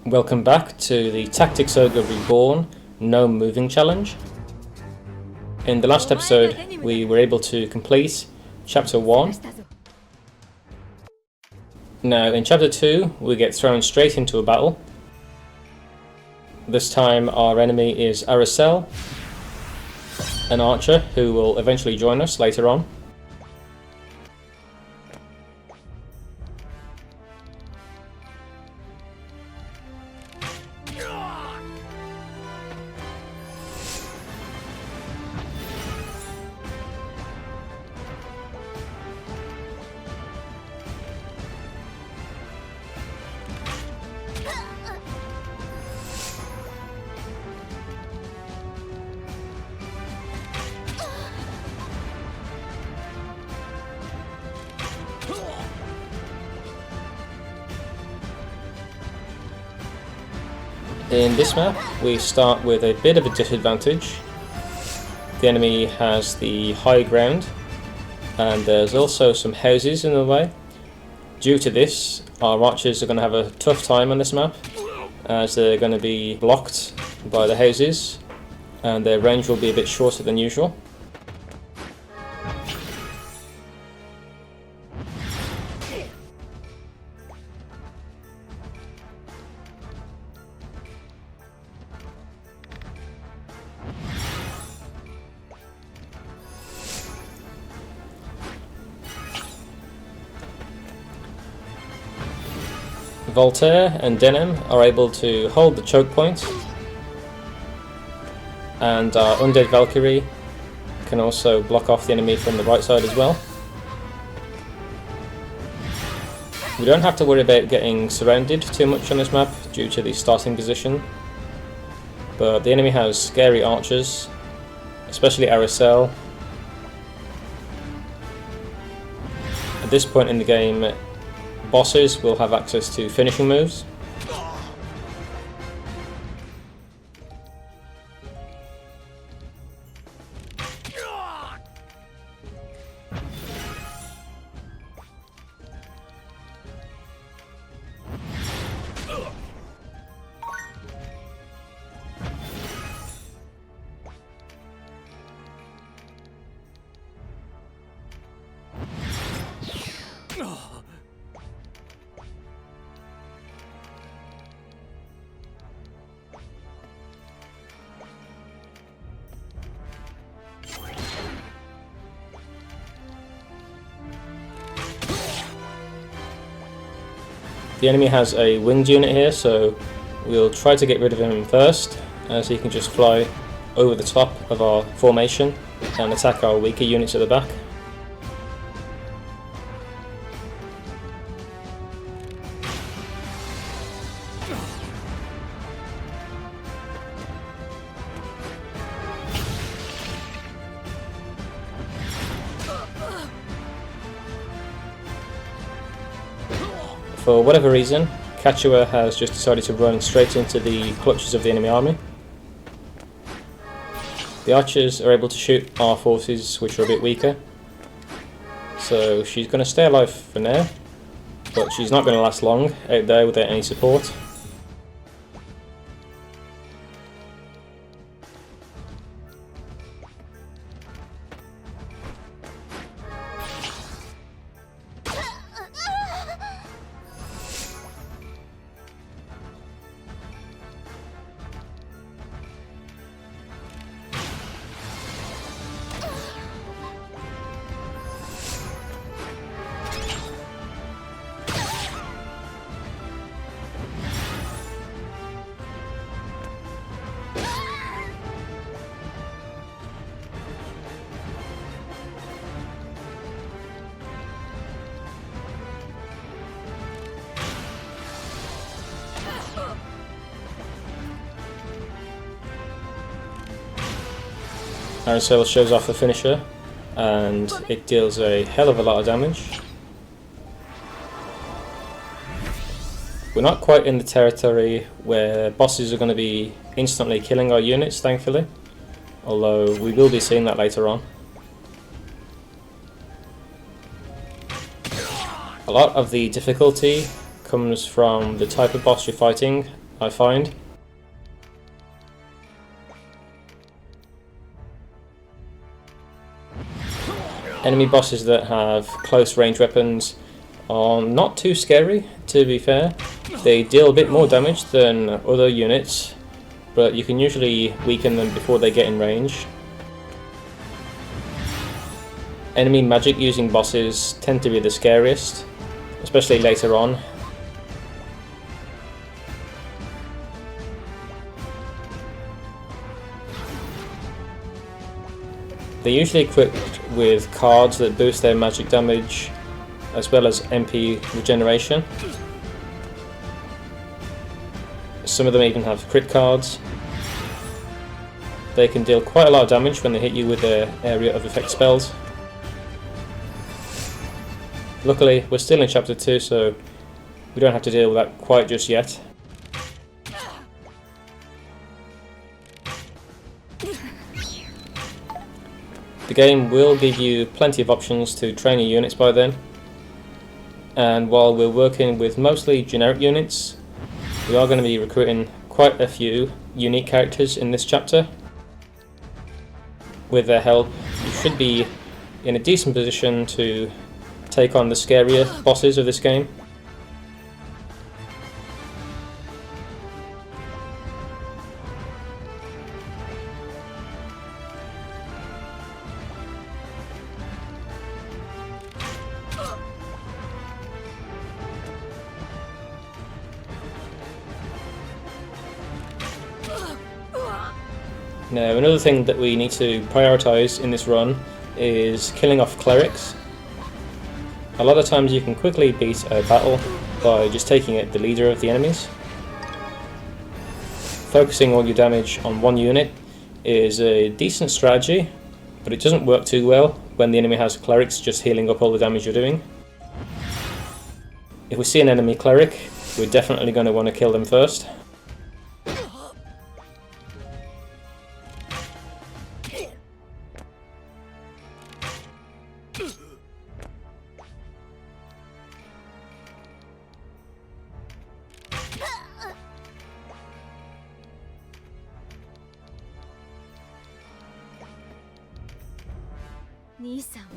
Welcome back to the Tactics Ogre Reborn No Moving Challenge. In the last episode we were able to complete Chapter 1. Now in Chapter 2 we get thrown straight into a battle. This time our enemy is Aracel, an archer who will eventually join us later on. In this map, we start with a bit of a disadvantage. The enemy has the high ground, and there's also some houses in the way. Due to this, our archers are going to have a tough time on this map, as they're going to be blocked by the houses, and their range will be a bit shorter than usual. Voltaire and Denim are able to hold the choke point, and our Undead Valkyrie can also block off the enemy from the right side as well. We don't have to worry about getting surrounded too much on this map due to the starting position, but the enemy has scary archers, especially Aracel. At this point in the game, bosses will have access to finishing moves. The enemy has a winged unit here, so we'll try to get rid of him first, as he can just fly over the top of our formation and attack our weaker units at the back. For whatever reason, Kachua has just decided to run straight into the clutches of the enemy army. The archers are able to shoot our forces, which are a bit weaker, so she's going to stay alive for now, but she's not going to last long out there without any support. Aracel shows off the finisher, and it deals a hell of a lot of damage. We're not quite in the territory where bosses are going to be instantly killing our units, thankfully, although we will be seeing that later on. A lot of the difficulty comes from the type of boss you're fighting I find. Enemy bosses that have close range weapons are not too scary, to be fair. They deal a bit more damage than other units, but you can usually weaken them before they get in range. Enemy magic using bosses tend to be the scariest, especially later on. They're usually equipped with cards that boost their magic damage, as well as MP regeneration. Some of them even have crit cards. They can deal quite a lot of damage when they hit you with their area of effect spells. Luckily, we're still in Chapter 2, so we don't have to deal with that quite just yet. The game will give you plenty of options to train your units by then, and while we're working with mostly generic units, we are going to be recruiting quite a few unique characters in this chapter. With their help, you should be in a decent position to take on the scarier bosses of this game. Now, another thing that we need to prioritise in this run is killing off clerics. A lot of times you can quickly beat a battle by just taking out the leader of the enemies. Focusing all your damage on one unit is a decent strategy, but it doesn't work too well when the enemy has clerics just healing up all the damage you're doing. If we see an enemy cleric, we're definitely going to want to kill them first.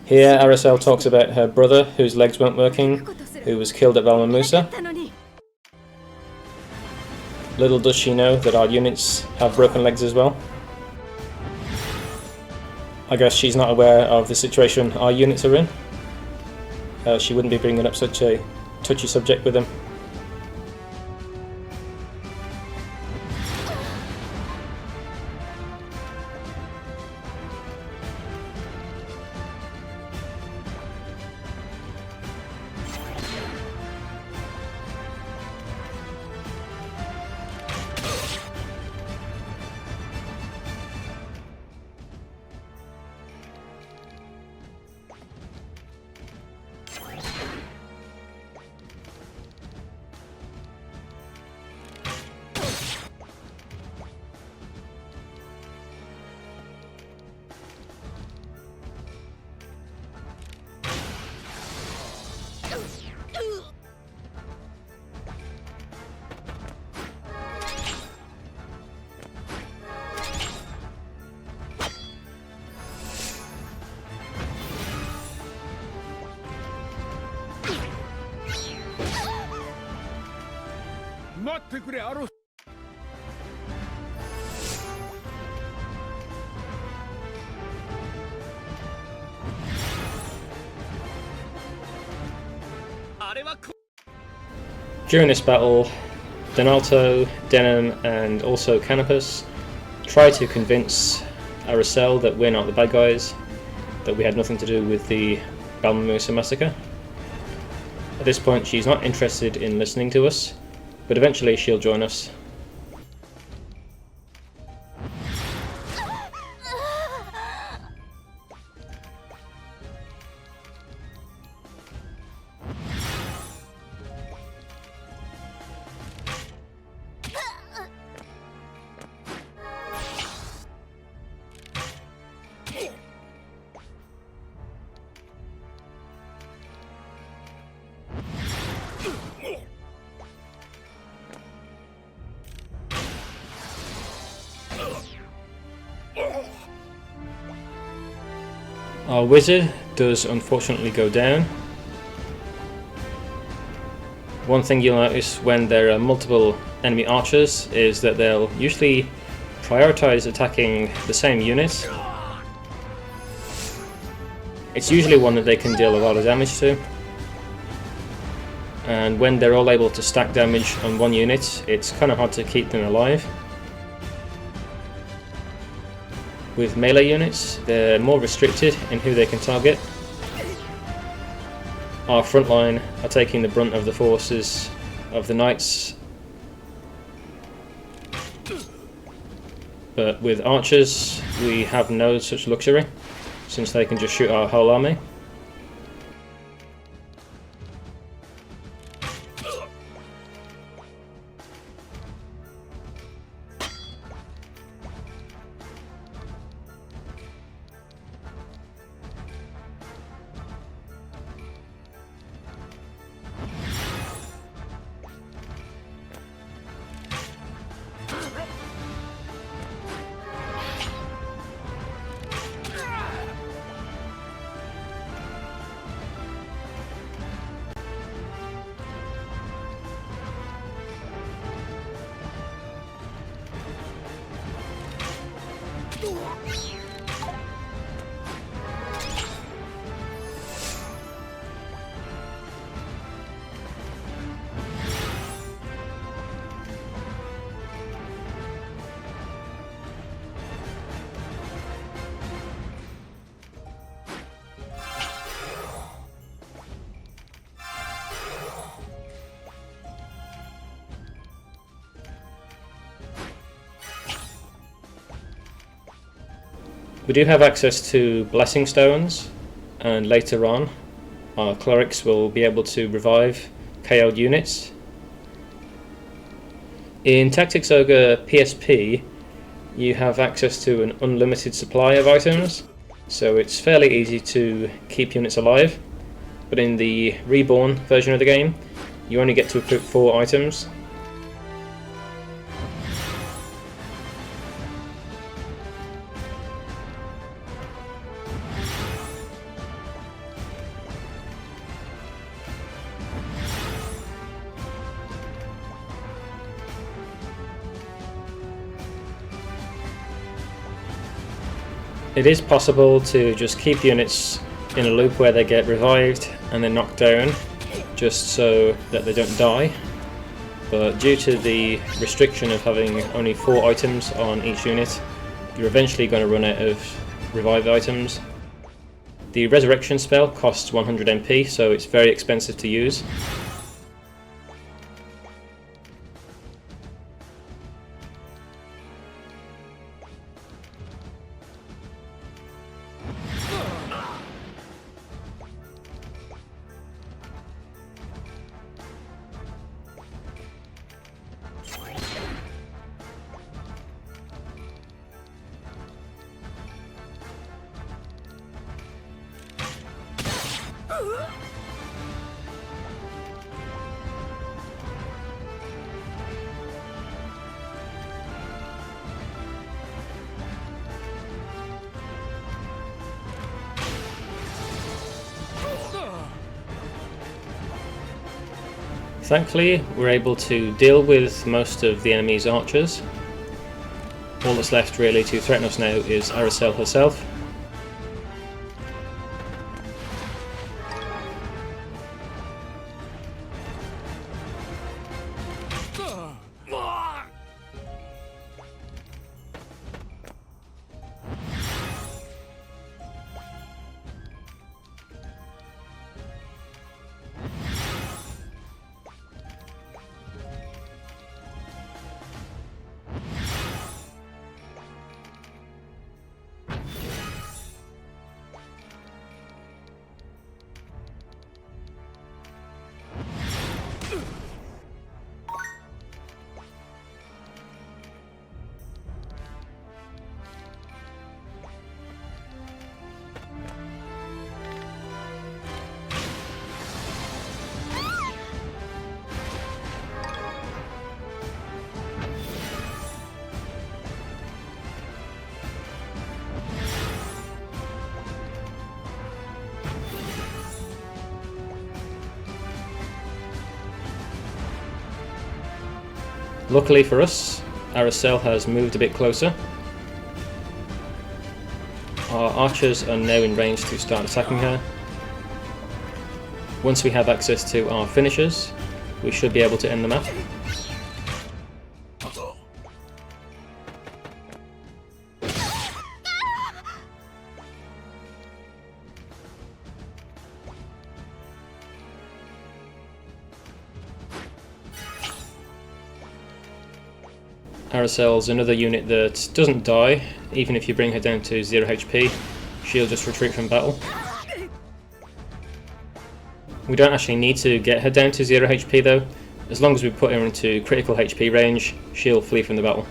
Here Aracel talks about her brother whose legs weren't working, who was killed at Valmamusa. Little does she know that our units have broken legs as well. I guess she's not aware of the situation our units are in. She wouldn't be bringing up such a touchy subject with them. During this battle, Donalto, Denim and also Canopus try to convince Aracel that we're not the bad guys, that we had nothing to do with the Valmamusa massacre. At this point she's not interested in listening to us, but eventually she'll join us. Our wizard does unfortunately go down. One thing you'll notice when there are multiple enemy archers is that they'll usually prioritize attacking the same unit. It's usually one that they can deal a lot of damage to. And when they're all able to stack damage on one unit, it's kind of hard to keep them alive. With melee units, they're more restricted in who they can target. Our front line are taking the brunt of the forces of the knights. But with archers, we have no such luxury, since they can just shoot our whole army. We do have access to blessing stones, and later on our clerics will be able to revive KO'd units. In Tactics Ogre PSP you have access to an unlimited supply of items, so it's fairly easy to keep units alive, but in the Reborn version of the game you only get to equip 4 items. It is possible to just keep units in a loop where they get revived and then knocked down, just so that they don't die, but due to the restriction of having only 4 items on each unit, you're eventually going to run out of revived items. The resurrection spell costs 100 MP, so it's very expensive to use. Thankfully, we're able to deal with most of the enemy's archers. All that's left really to threaten us now is Aracel herself. Luckily for us, Aracel has moved a bit closer. Our archers are now in range to start attacking her. Once we have access to our finishers, we should be able to end the map. Aracel's another unit that doesn't die, even if you bring her down to 0 HP, she'll just retreat from battle. We don't actually need to get her down to 0 HP though, as long as we put her into critical HP range, she'll flee from the battle.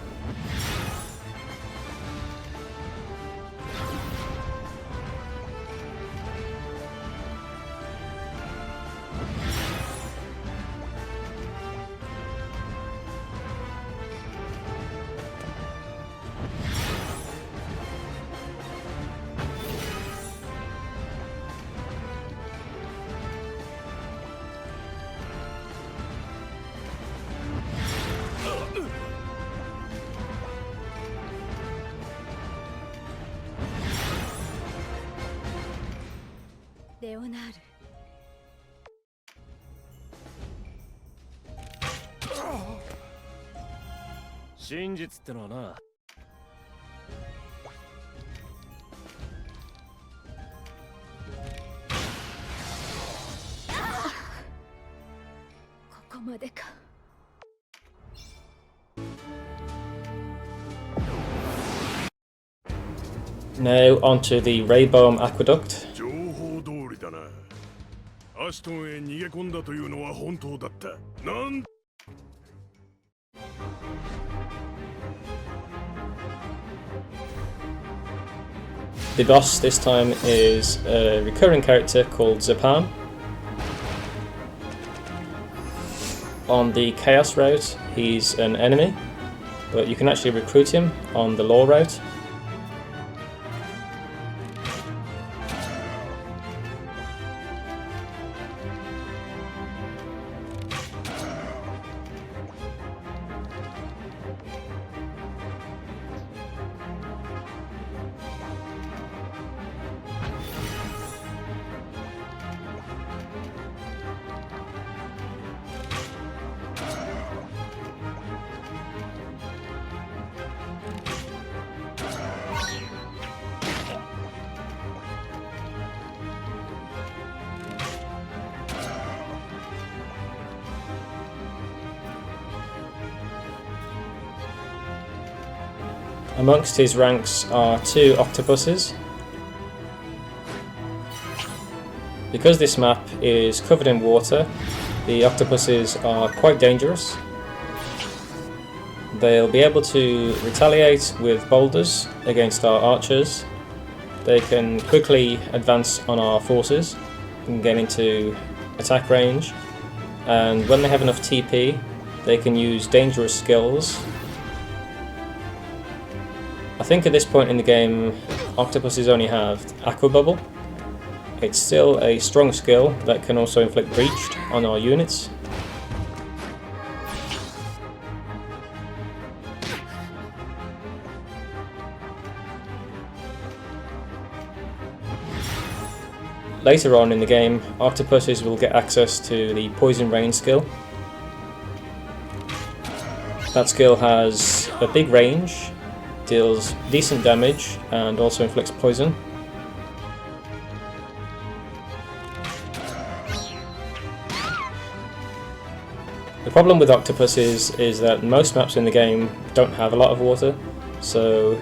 Leonard. 真実ってのはな。ここまでか。Now onto the Reborn Aqueduct. 情報通りだな。アシュトンへ逃げ込んだというのは本当だった。なん The boss this time is a recurring character called Zapam. On the Chaos route, he's an enemy, but you can actually recruit him on the Law route. Amongst his ranks are 2 octopuses. Because this map is covered in water, the octopuses are quite dangerous. They'll be able to retaliate with boulders against our archers. They can quickly advance on our forces and get into attack range. And when they have enough TP, they can use dangerous skills. I think at this point in the game, octopuses only have Aqua Bubble. It's still a strong skill that can also inflict breach on our units. Later on in the game, octopuses will get access to the Poison Rain skill. That skill has a big range, deals decent damage, and also inflicts poison. The problem with octopuses is that most maps in the game don't have a lot of water, so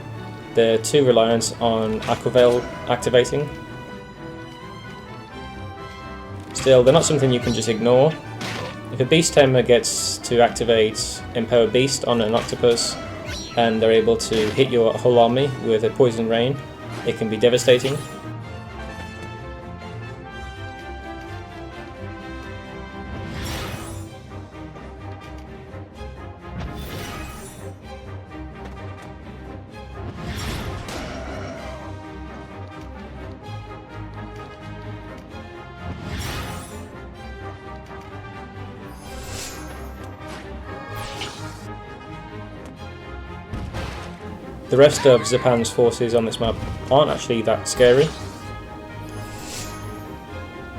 they're too reliant on Aquaveil activating. Still, they're not something you can just ignore. If a beast tamer gets to activate Empower Beast on an octopus and they're able to hit your whole army with a Poison Rain, it can be devastating. The rest of Zapan's forces on this map aren't actually that scary.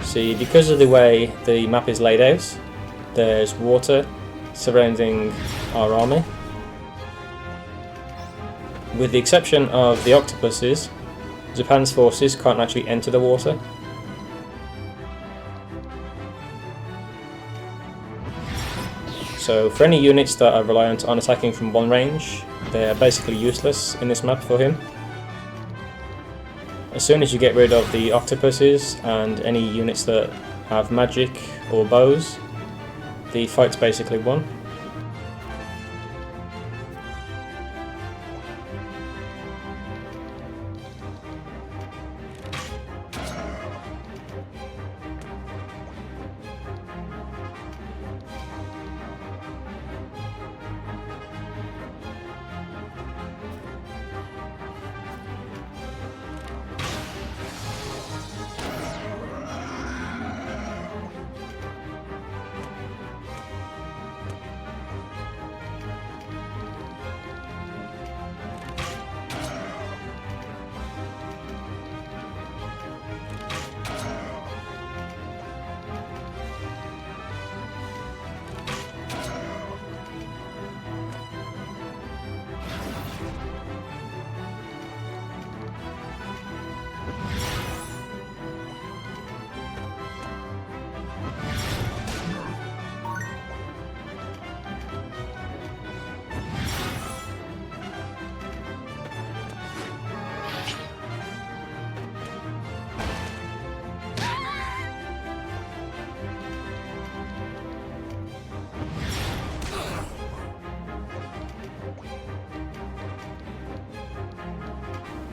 See, because of the way the map is laid out, there's water surrounding our army. With the exception of the octopuses, Zapan's forces can't actually enter the water. So for any units that are reliant on attacking from one range, they're basically useless in this map for him. As soon as you get rid of the octopuses and any units that have magic or bows, the fight's basically won.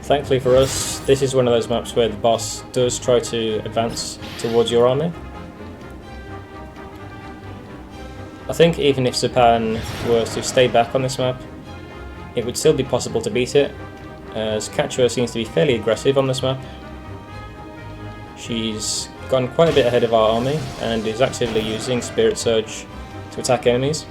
Thankfully for us, this is one of those maps where the boss does try to advance towards your army. I think even if Zapan were to stay back on this map, it would still be possible to beat it, as Quechua seems to be fairly aggressive on this map. She's gone quite a bit ahead of our army and is actively using Spirit Surge to attack enemies.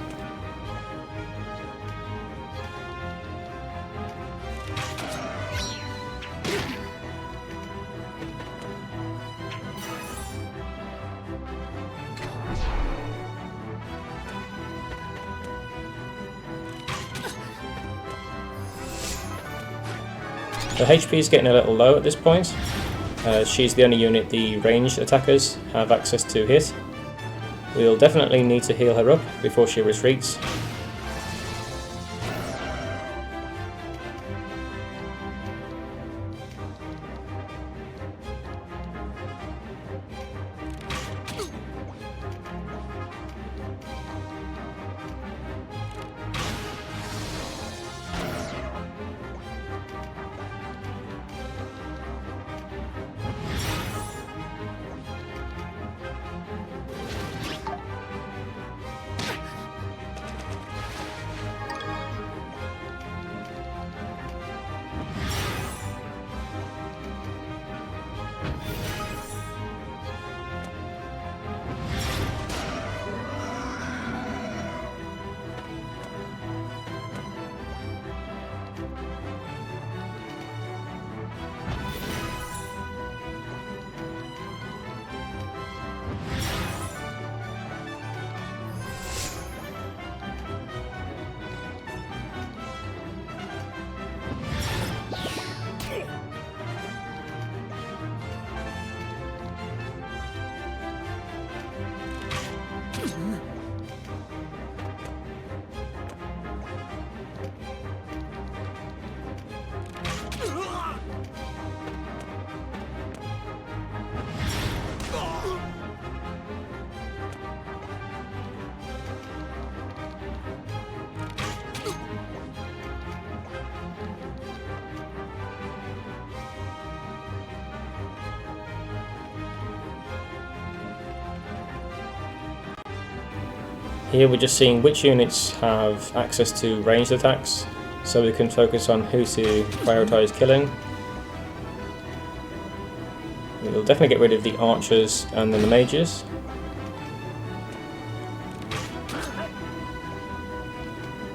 Her HP is getting a little low at this point. She's the only unit the ranged attackers have access to hit. We'll definitely need to heal her up before she retreats. Here we're just seeing which units have access to ranged attacks, so we can focus on who to prioritise killing. We'll definitely get rid of the archers and then the mages.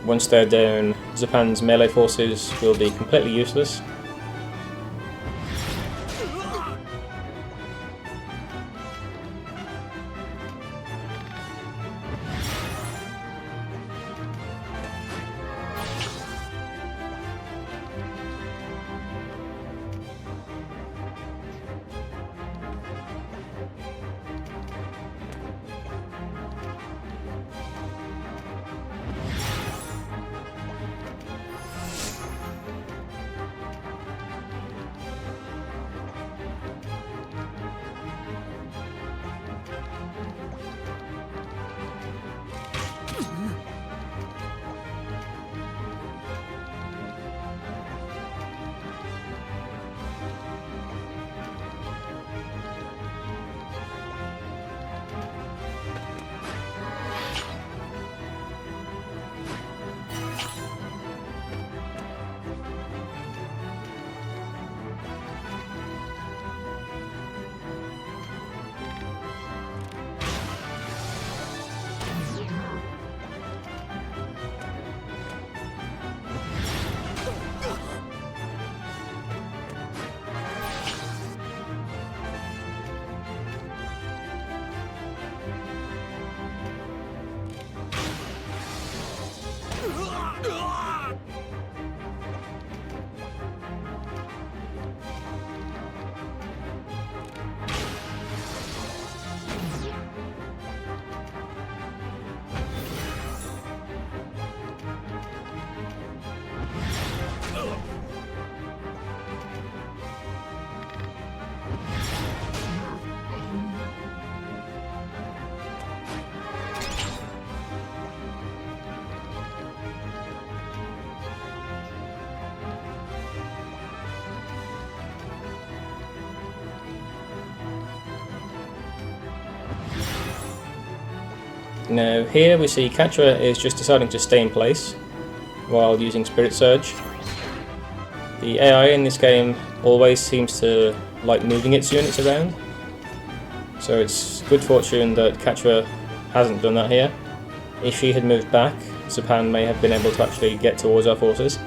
Once they're down, Japan's melee forces will be completely useless. Now here we see Katra is just deciding to stay in place while using Spirit Surge. The AI in this game always seems to like moving its units around, so it's good fortune that Katra hasn't done that here. If she had moved back, Japan may have been able to actually get towards our forces.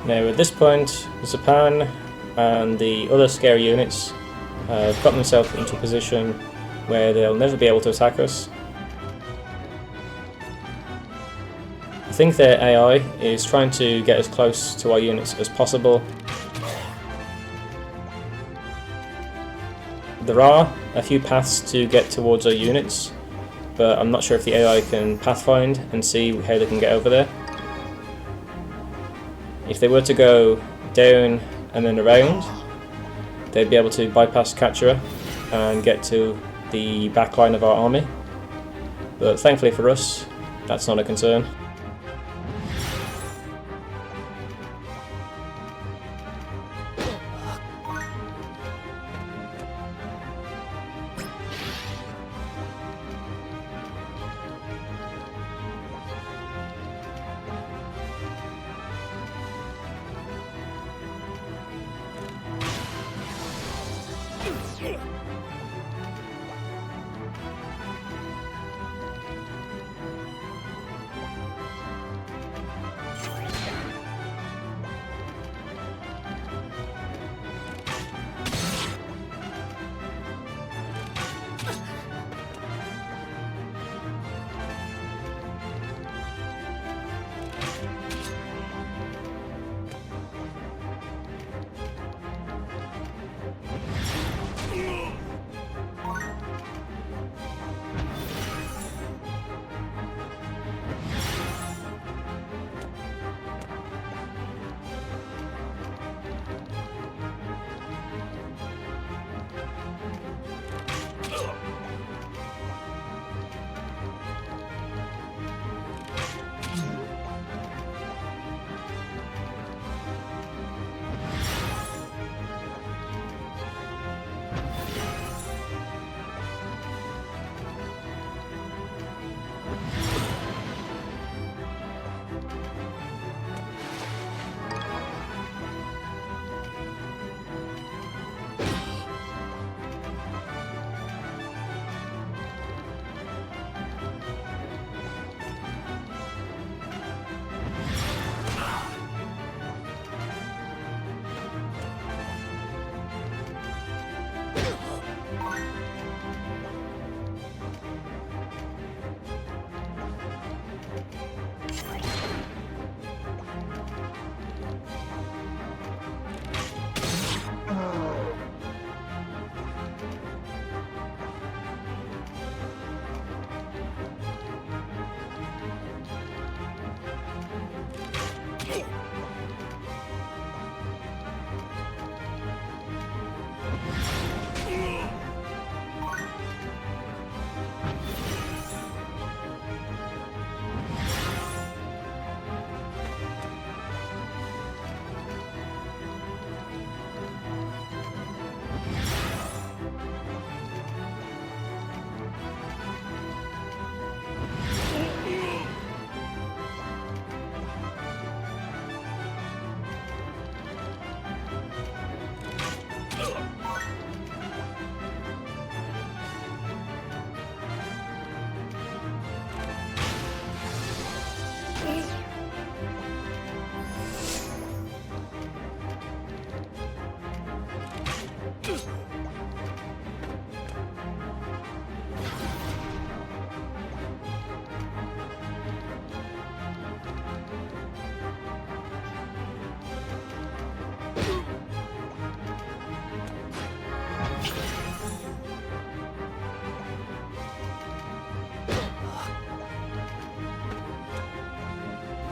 Now at this point, Japan and the other scary units have got themselves into a position where they'll never be able to attack us. I think their AI is trying to get as close to our units as possible. There are a few paths to get towards our units, but I'm not sure if the AI can pathfind and see how they can get over there. If they were to go down and then around, they'd be able to bypass Katra and get to the back line of our army. But thankfully for us, that's not a concern.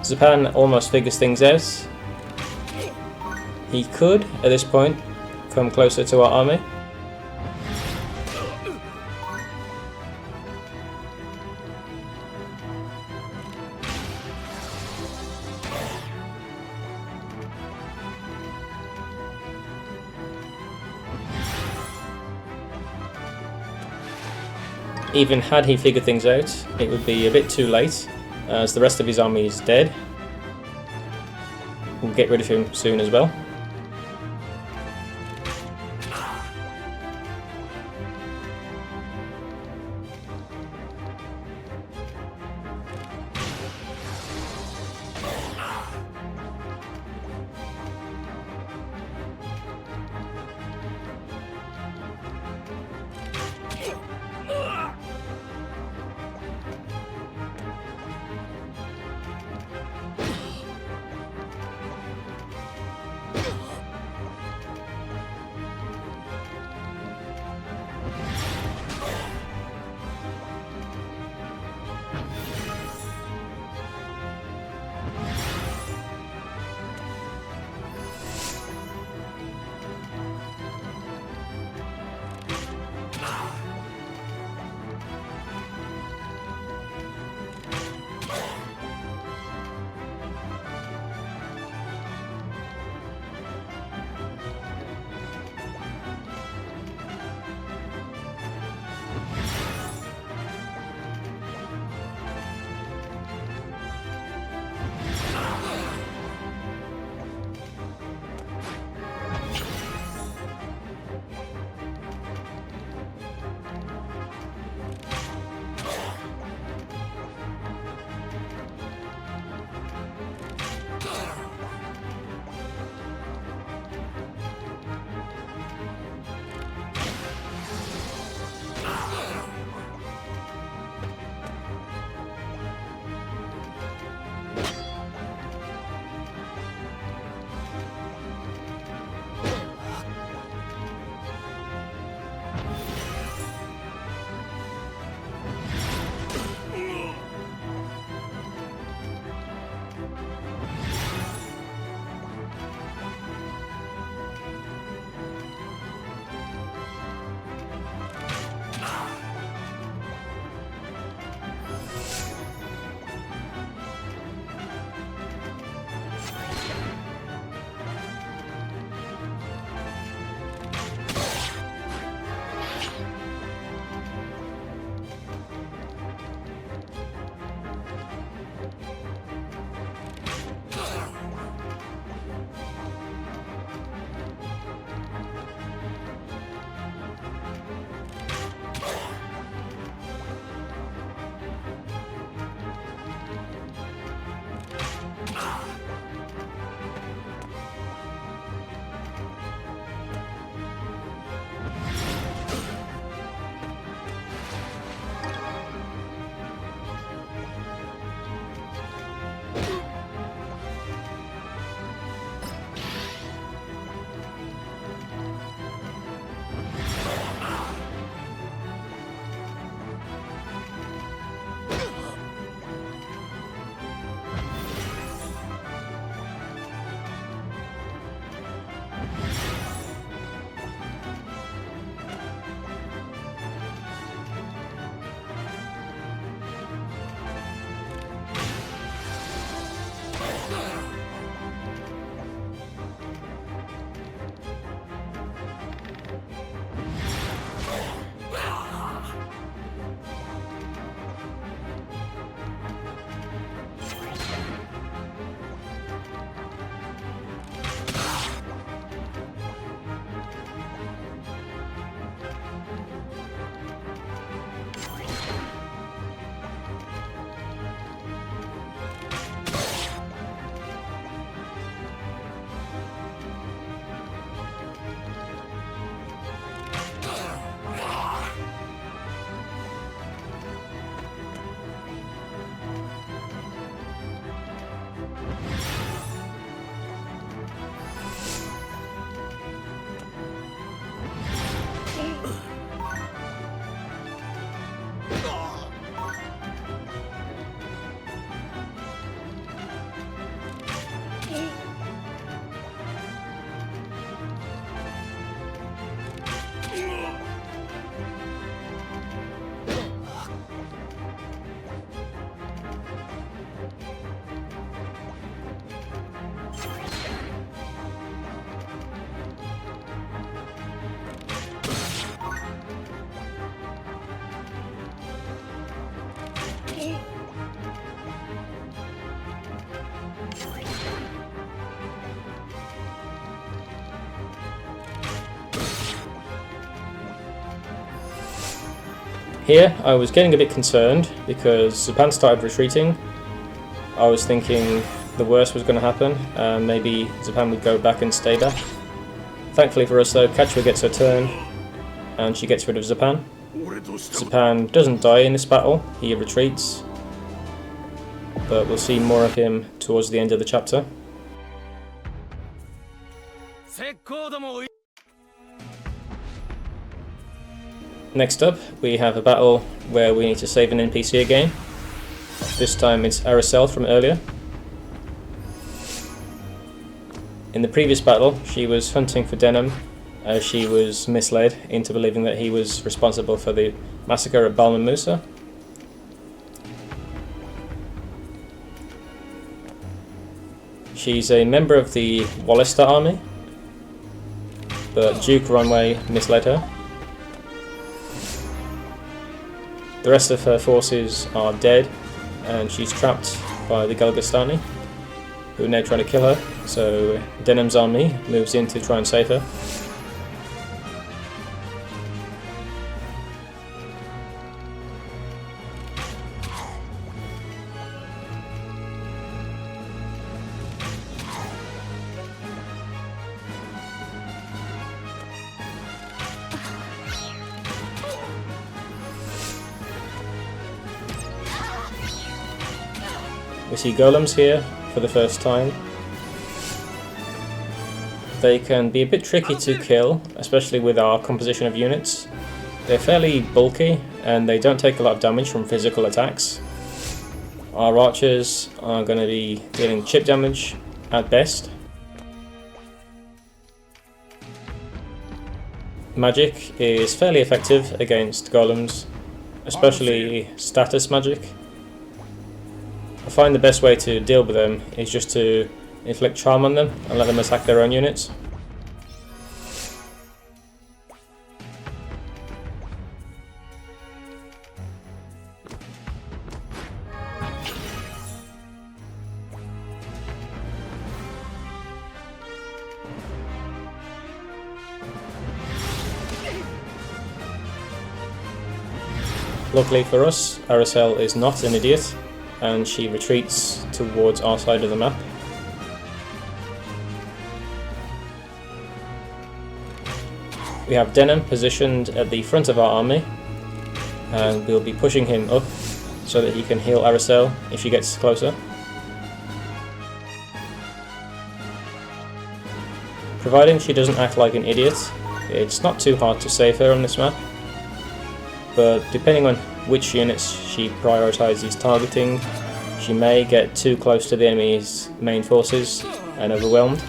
Japan almost figures things out. He could, at this point, come closer to our army. Even had he figured things out, it would be a bit too late, as the rest of his army is dead. We'll get rid of him soon as well. Here I was getting a bit concerned because Zapan started retreating. I was thinking the worst was going to happen, and maybe Zapan would go back and stay back. Thankfully for us though, Kachua gets her turn, and she gets rid of Zapan. Zapan doesn't die in this battle, he retreats, but we'll see more of him towards the end of the chapter. Next up, we have a battle where we need to save an NPC again. This time it's Aracel from earlier. In the previous battle, she was hunting for Denim as she was misled into believing that he was responsible for the massacre at Balma Musa. She's a member of the Wallista army, but Duke Runway misled her. The rest of her forces are dead, and she's trapped by the Galgastani, who are now trying to kill her, so Denim's army moves in to try and save her. We see golems here for the first time. They can be a bit tricky to kill, especially with our composition of units. They're fairly bulky and they don't take a lot of damage from physical attacks. Our archers are going to be dealing chip damage at best. Magic is fairly effective against golems, especially status magic. I find the best way to deal with them is just to inflict charm on them and let them attack their own units. Luckily for us, Aracel is not an idiot, and she retreats towards our side of the map. We have Denim positioned at the front of our army, and we'll be pushing him up so that he can heal Aracel if she gets closer. Providing she doesn't act like an idiot, it's not too hard to save her on this map, but depending on which units she prioritizes targeting, she may get too close to the enemy's main forces and overwhelmed.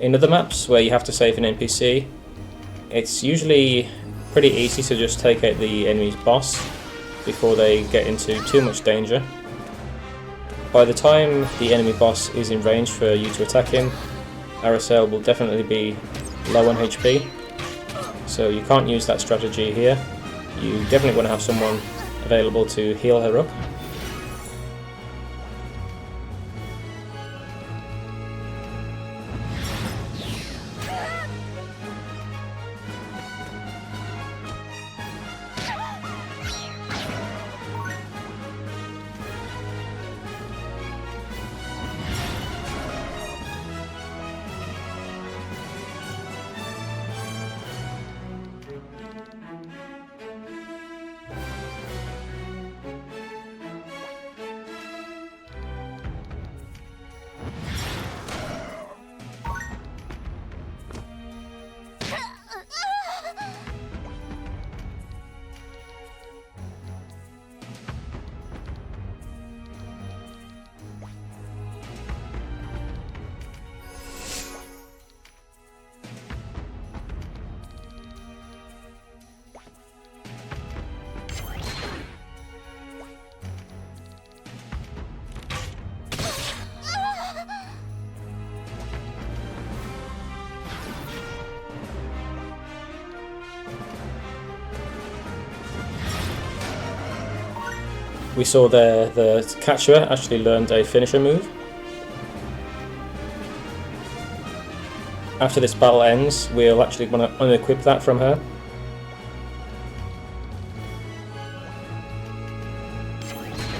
In other maps where you have to save an NPC, it's usually pretty easy to just take out the enemy's boss before they get into too much danger. By the time the enemy boss is in range for you to attack him, Aracel will definitely be low on HP, so you can't use that strategy here. You definitely want to have someone available to heal her up. We saw there the catcher actually learned a finisher move. After this battle ends, we'll actually want to unequip that from her.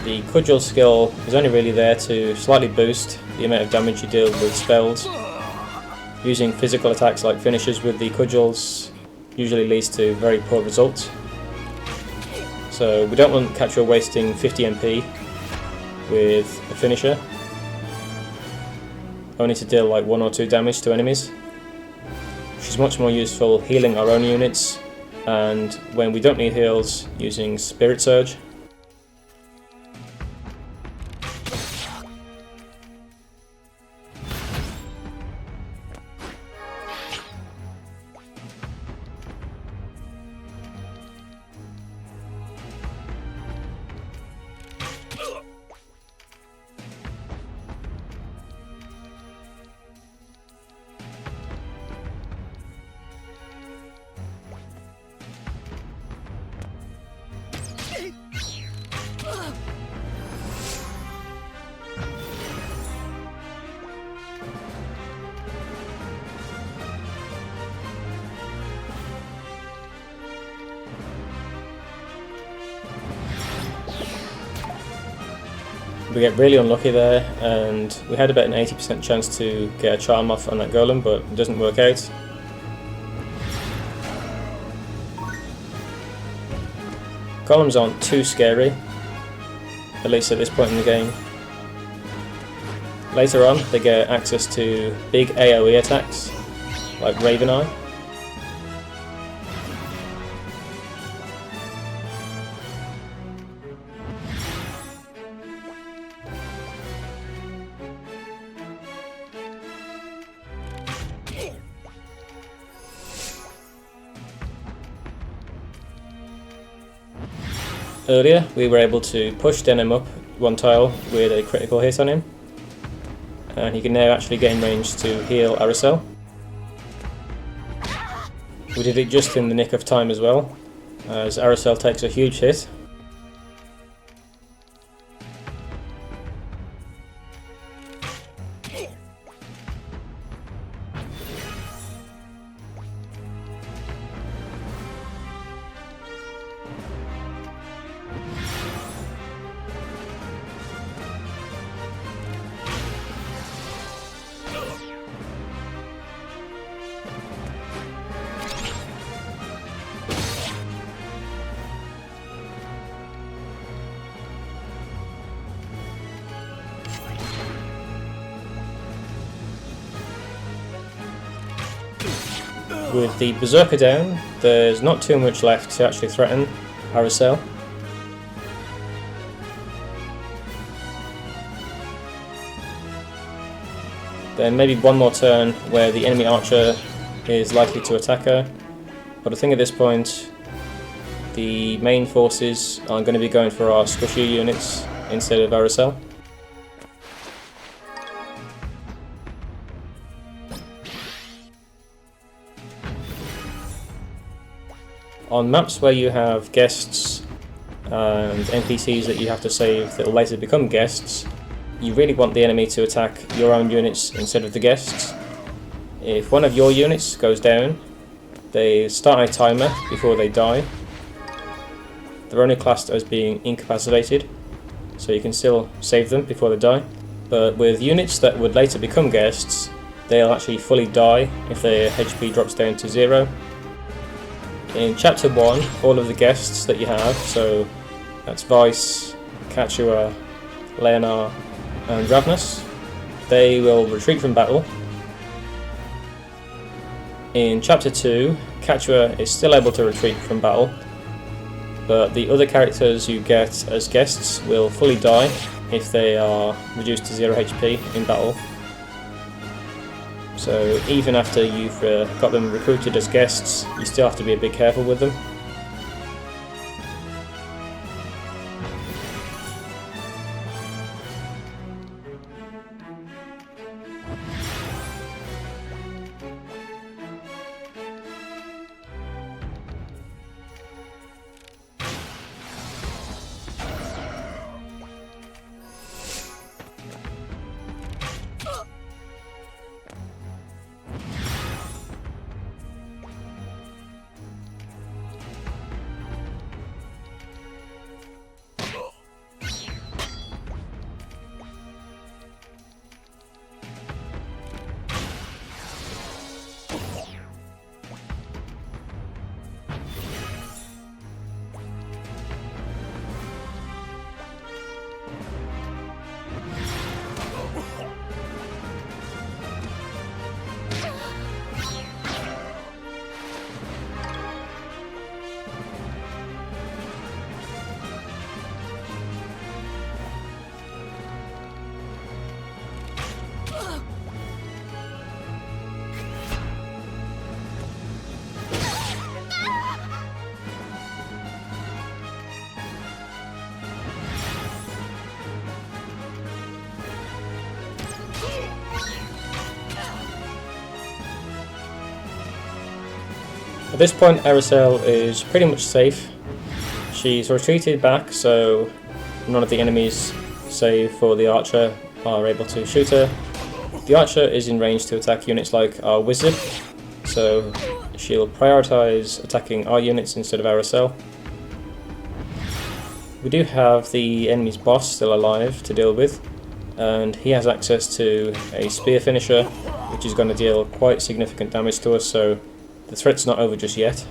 The cudgel skill is only really there to slightly boost the amount of damage you deal with spells. Using physical attacks like finishers with the cudgels usually leads to very poor results. So we don't want Catcher wasting 50 MP with a finisher, only to deal like 1 or 2 damage to enemies. She's much more useful healing our own units, and when we don't need heals, using Spirit Surge. We get really unlucky there, and we had about an 80% chance to get a charm off on that golem, but it doesn't work out. Golems aren't too scary, at least at this point in the game. Later on, they get access to big AoE attacks, like Raven Eye. Earlier, we were able to push Denim up one tile with a critical hit on him, and he can now actually get in range to heal Aracel. We did it just in the nick of time as well, as Aracel takes a huge hit. With the Berserker down, there's not too much left to actually threaten Aracel. Then maybe one more turn where the enemy archer is likely to attack her. But I think at this point the main forces are going to be going for our squishy units instead of Aracel. On maps where you have guests and NPCs that you have to save that will later become guests, you really want the enemy to attack your own units instead of the guests. If one of your units goes down, they start a timer before they die. They're only classed as being incapacitated, so you can still save them before they die. But with units that would later become guests, they'll actually fully die if their HP drops down to 0. In Chapter 1, all of the guests that you have, so that's Vice, Katua, Leonar and Ravnus, they will retreat from battle. In Chapter 2, Katua is still able to retreat from battle, but the other characters you get as guests will fully die if they are reduced to 0 HP in battle. So even after you've got them recruited as guests, you still have to be a bit careful with them. At this point, Aracel is pretty much safe. She's retreated back, so none of the enemies, save for the archer, are able to shoot her. The archer is in range to attack units like our wizard, so she'll prioritise attacking our units instead of Aracel. We do have the enemy's boss still alive to deal with, and he has access to a spear finisher, which is going to deal quite significant damage to us, so the threat's not over just yet.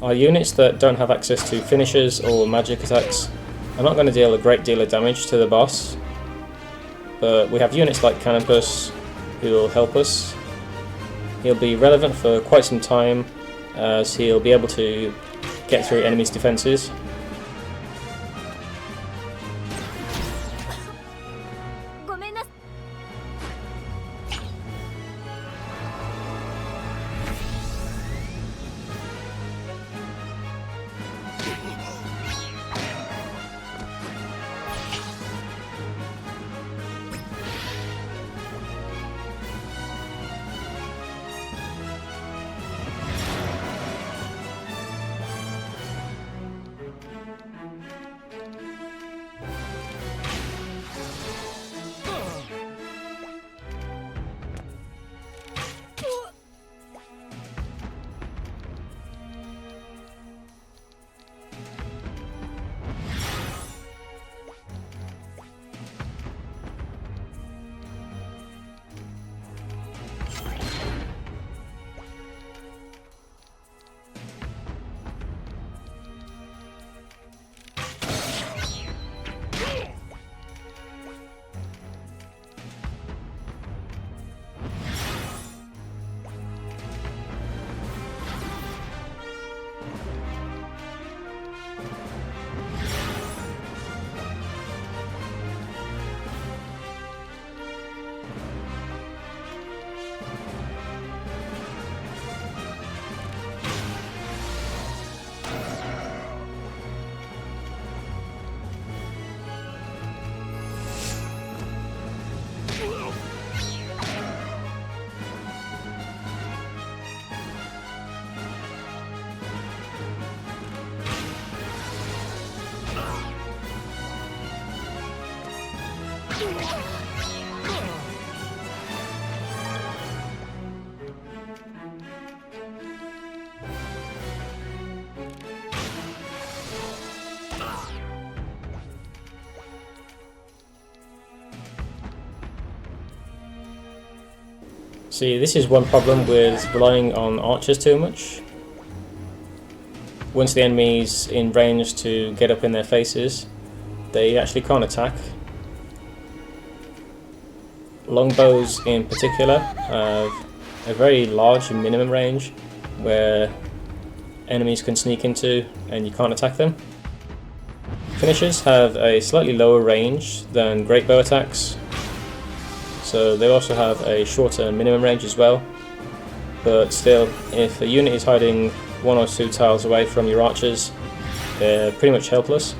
Our units that don't have access to finishers or magic attacks are not going to deal a great deal of damage to the boss, but we have units like Canopus who will help us. He'll be relevant for quite some time, as he'll be able to get through enemies' defences. See, this is one problem with relying on archers too much. Once the enemy's in range to get up in their faces, they actually can't attack. Longbows in particular have a very large minimum range where enemies can sneak into and you can't attack them. Finishers have a slightly lower range than great bow attacks, so they also have a shorter minimum range as well, but still, if a unit is hiding 1 or 2 tiles away from your archers, they're pretty much helpless.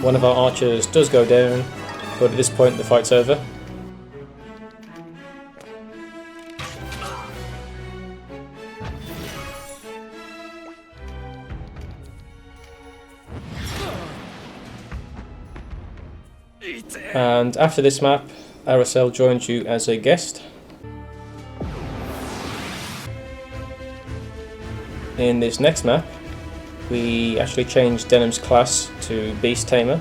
One of our archers does go down, but at this point the fight's over. And after this map, Aracel joins you as a guest. In this next map, we actually changed Denham's class to Beast Tamer.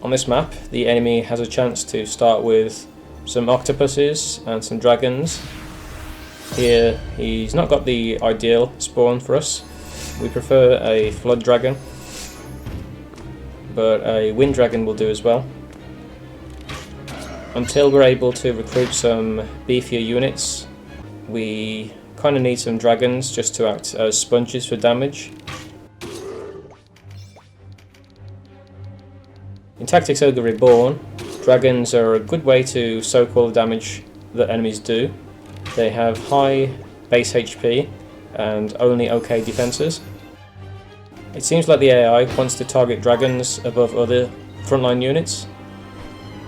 On this map, the enemy has a chance to start with some octopuses and some dragons. Here, he's not got the ideal spawn for us. We prefer a flood dragon, but a wind dragon will do as well. Until we're able to recruit some beefier units, we kind of need some dragons just to act as sponges for damage. In Tactics Ogre Reborn, dragons are a good way to soak all the damage that enemies do. They have high base HP and only OK defences. It seems like the AI wants to target dragons above other frontline units,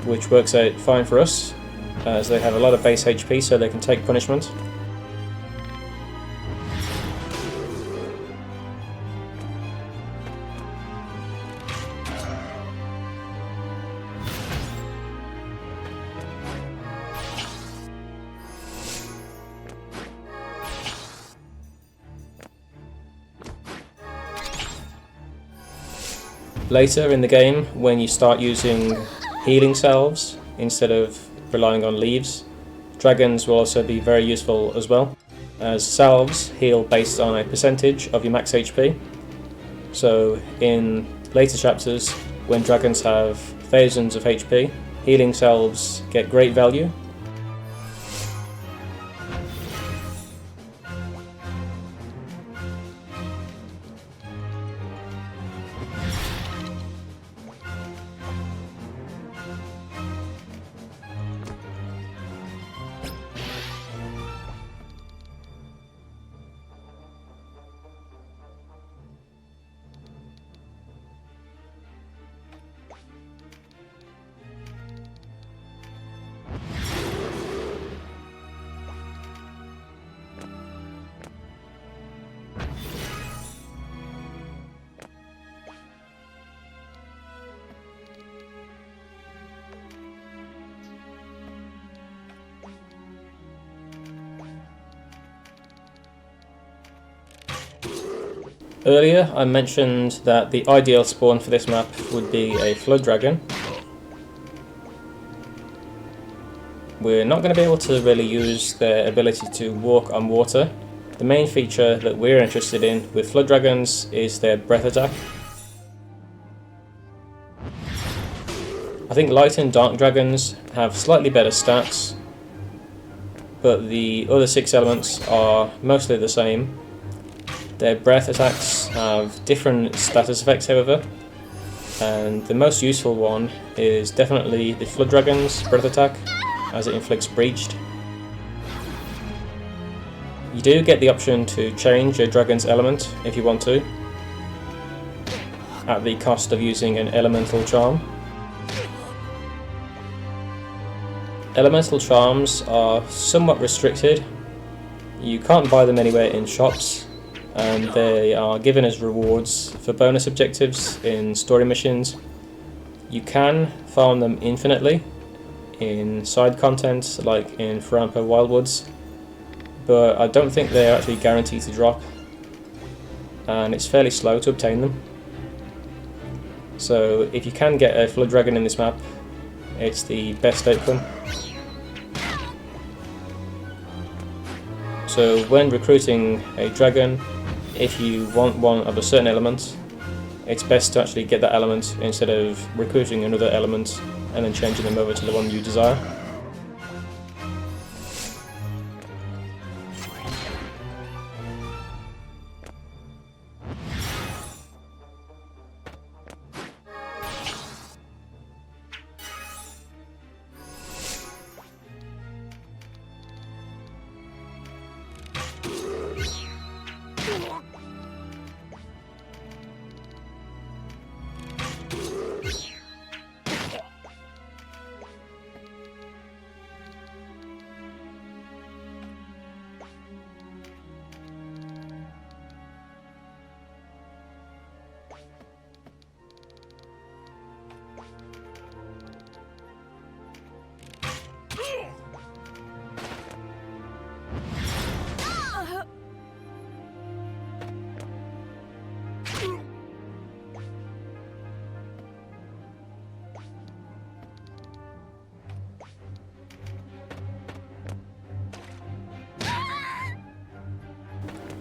which works out fine for us, as they have a lot of base HP so they can take punishment. Later in the game, when you start using healing salves instead of relying on leaves, dragons will also be very useful as well, as salves heal based on a percentage of your max HP. So in later chapters, when dragons have thousands of HP, healing salves get great value. Earlier I mentioned that the ideal spawn for this map would be a flood dragon. We're not going to be able to really use their ability to walk on water. The main feature that we're interested in with flood dragons is their breath attack. I think light and dark dragons have slightly better stats, but the other 6 elements are mostly the same. Their breath attacks have different status effects, however, and the most useful one is definitely the Flood Dragon's breath attack, as it inflicts breached. You do get the option to change a dragon's element if you want to, at the cost of using an elemental charm. Elemental charms are somewhat restricted. You can't buy them anywhere in shops, and they are given as rewards for bonus objectives in story missions. You can farm them infinitely in side content like in Farampo Wildwoods, but I don't think they're actually guaranteed to drop, and it's fairly slow to obtain them. So if you can get a Flood Dragon in this map, it's the best outcome. So when recruiting a dragon, if you want one of a certain element, it's best to actually get that element instead of recruiting another element and then changing them over to the one you desire.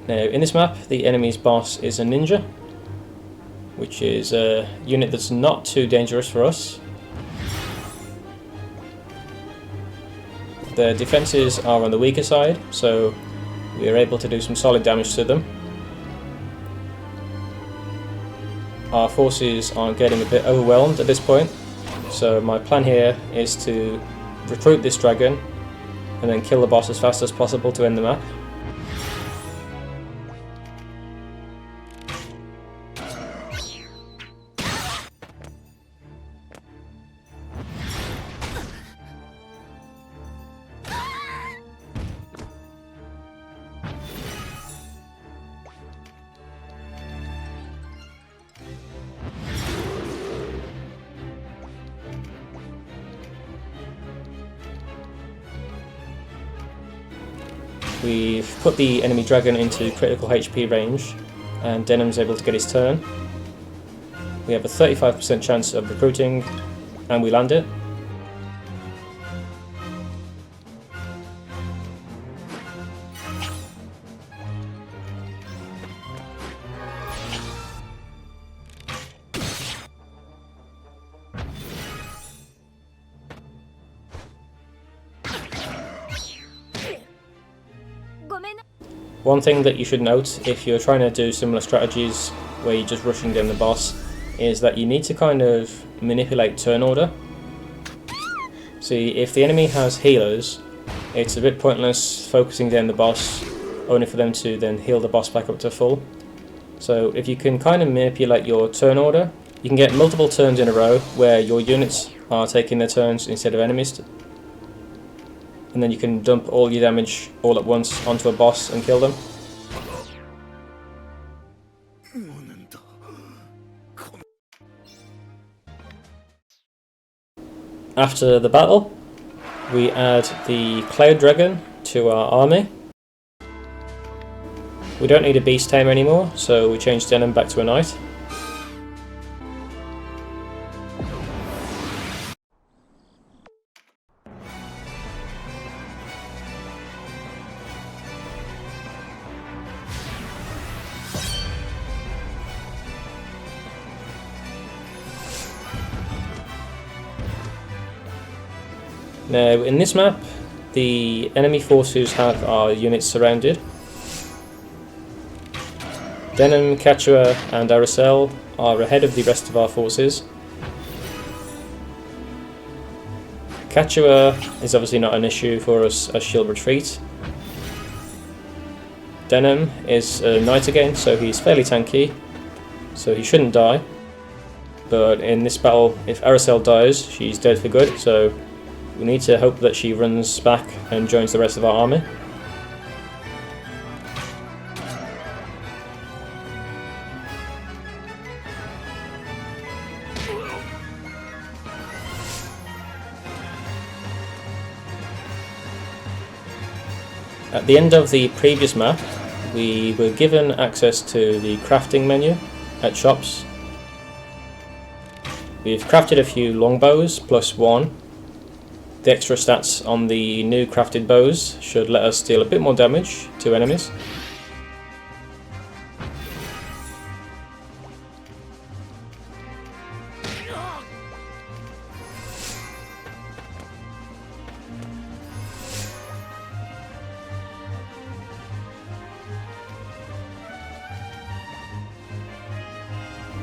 Now in this map the enemy's boss is a ninja, which is a unit that's not too dangerous for us. The defences are on the weaker side, so we are able to do some solid damage to them. Our forces are getting a bit overwhelmed at this point, so my plan here is to recruit this dragon and then kill the boss as fast as possible to end the map. We've put the enemy dragon into critical HP range, and Denham's able to get his turn. We have a 35% chance of recruiting, and we land it. One thing that you should note if you're trying to do similar strategies where you're just rushing down the boss is that you need to kind of manipulate turn order. See, if the enemy has healers, it's a bit pointless focusing down the boss only for them to then heal the boss back up to full. So if you can kind of manipulate your turn order, you can get multiple turns in a row where your units are taking their turns instead of enemies. And then you can dump all your damage all at once onto a boss and kill them. After the battle, we add the Cloud Dragon to our army. We don't need a Beast Tamer anymore, so we change Denham back to a Knight. Now in this map, the enemy forces have our units surrounded. Denham, Quechua and Aracel are ahead of the rest of our forces. Quechua is obviously not an issue for us as she'll retreat. Denham is a knight again, so he's fairly tanky, so he shouldn't die. But in this battle, if Aracel dies, she's dead for good, so we need to hope that she runs back and joins the rest of our army. At the end of the previous map, we were given access to the crafting menu at shops. We've crafted a few longbows +1. The extra stats on the new crafted bows should let us deal a bit more damage to enemies.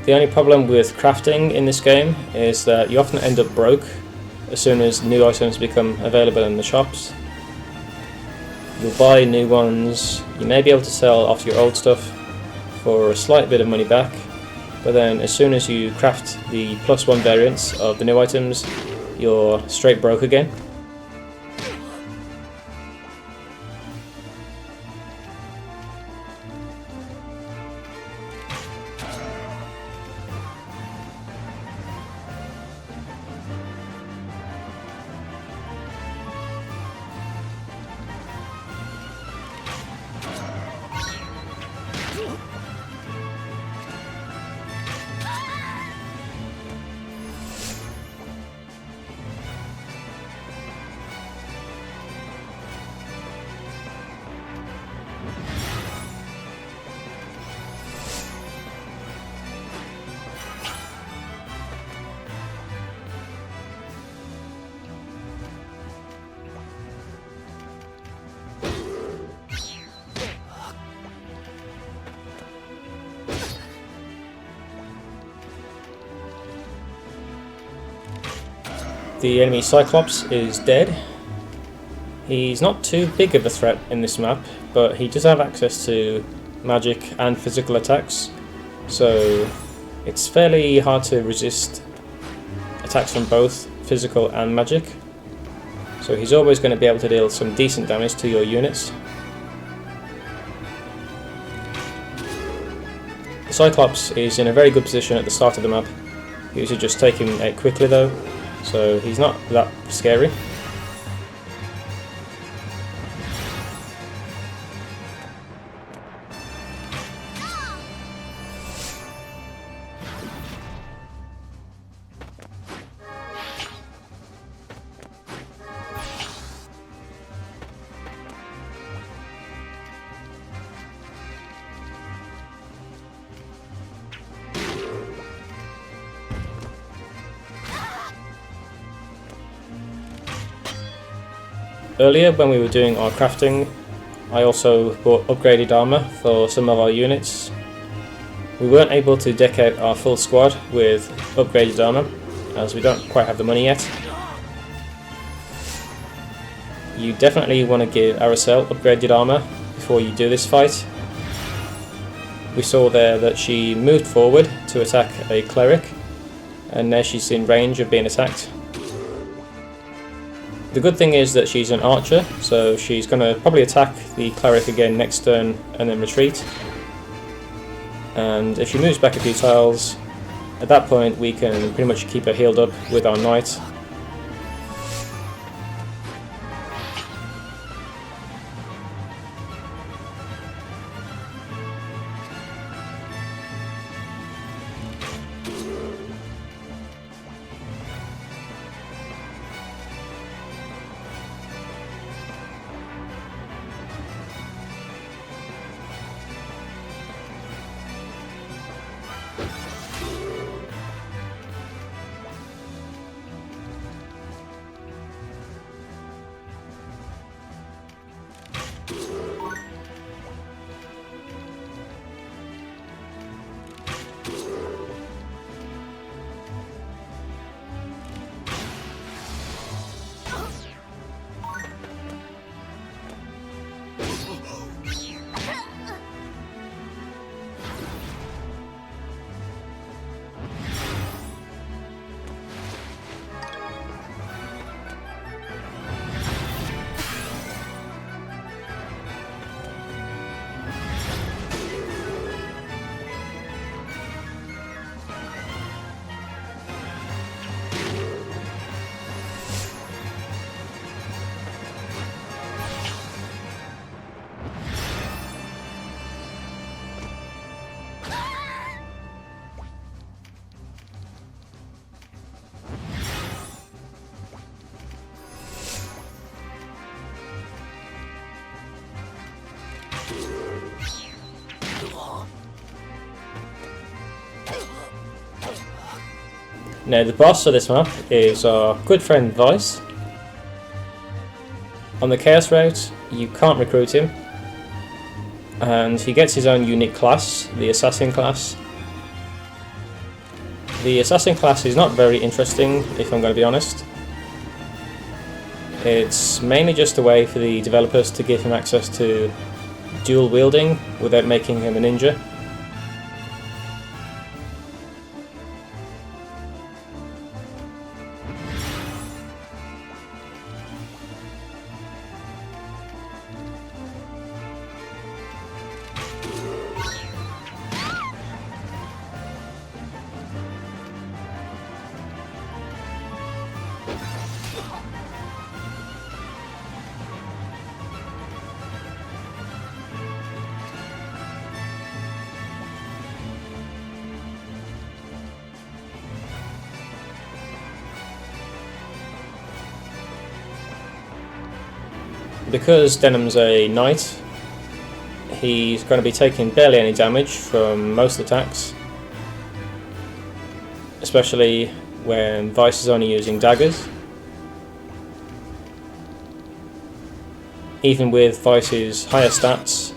The only problem with crafting in this game is that you often end up broke as soon as new items become available in the shops. You'll buy new ones, you may be able to sell off your old stuff for a slight bit of money back, but then as soon as you craft the +1 variants of the new items, you're straight broke again. The enemy Cyclops is dead. He's not too big of a threat in this map, but he does have access to magic and physical attacks, so it's fairly hard to resist attacks from both physical and magic. So he's always going to be able to deal some decent damage to your units. Cyclops is in a very good position at the start of the map. He should just take him out quickly though, so he's not that scary. Earlier, when we were doing our crafting, I also bought upgraded armour for some of our units. We weren't able to deck out our full squad with upgraded armour, as we don't quite have the money yet. You definitely want to give Aracel upgraded armour before you do this fight. We saw there that she moved forward to attack a cleric, and now she's in range of being attacked. The good thing is that she's an archer, so she's going to probably attack the cleric again next turn and then retreat. And if she moves back a few tiles, at that point we can pretty much keep her healed up with our knight. Now the boss of this map is our good friend Vice. On the Chaos route you can't recruit him, and he gets his own unique class, the Assassin class. The Assassin class is not very interesting, if I'm going to be honest. It's mainly just a way for the developers to give him access to dual wielding without making him a ninja. Because Denham's a knight, he's going to be taking barely any damage from most attacks, especially when Vice is only using daggers. Even with Vice's higher stats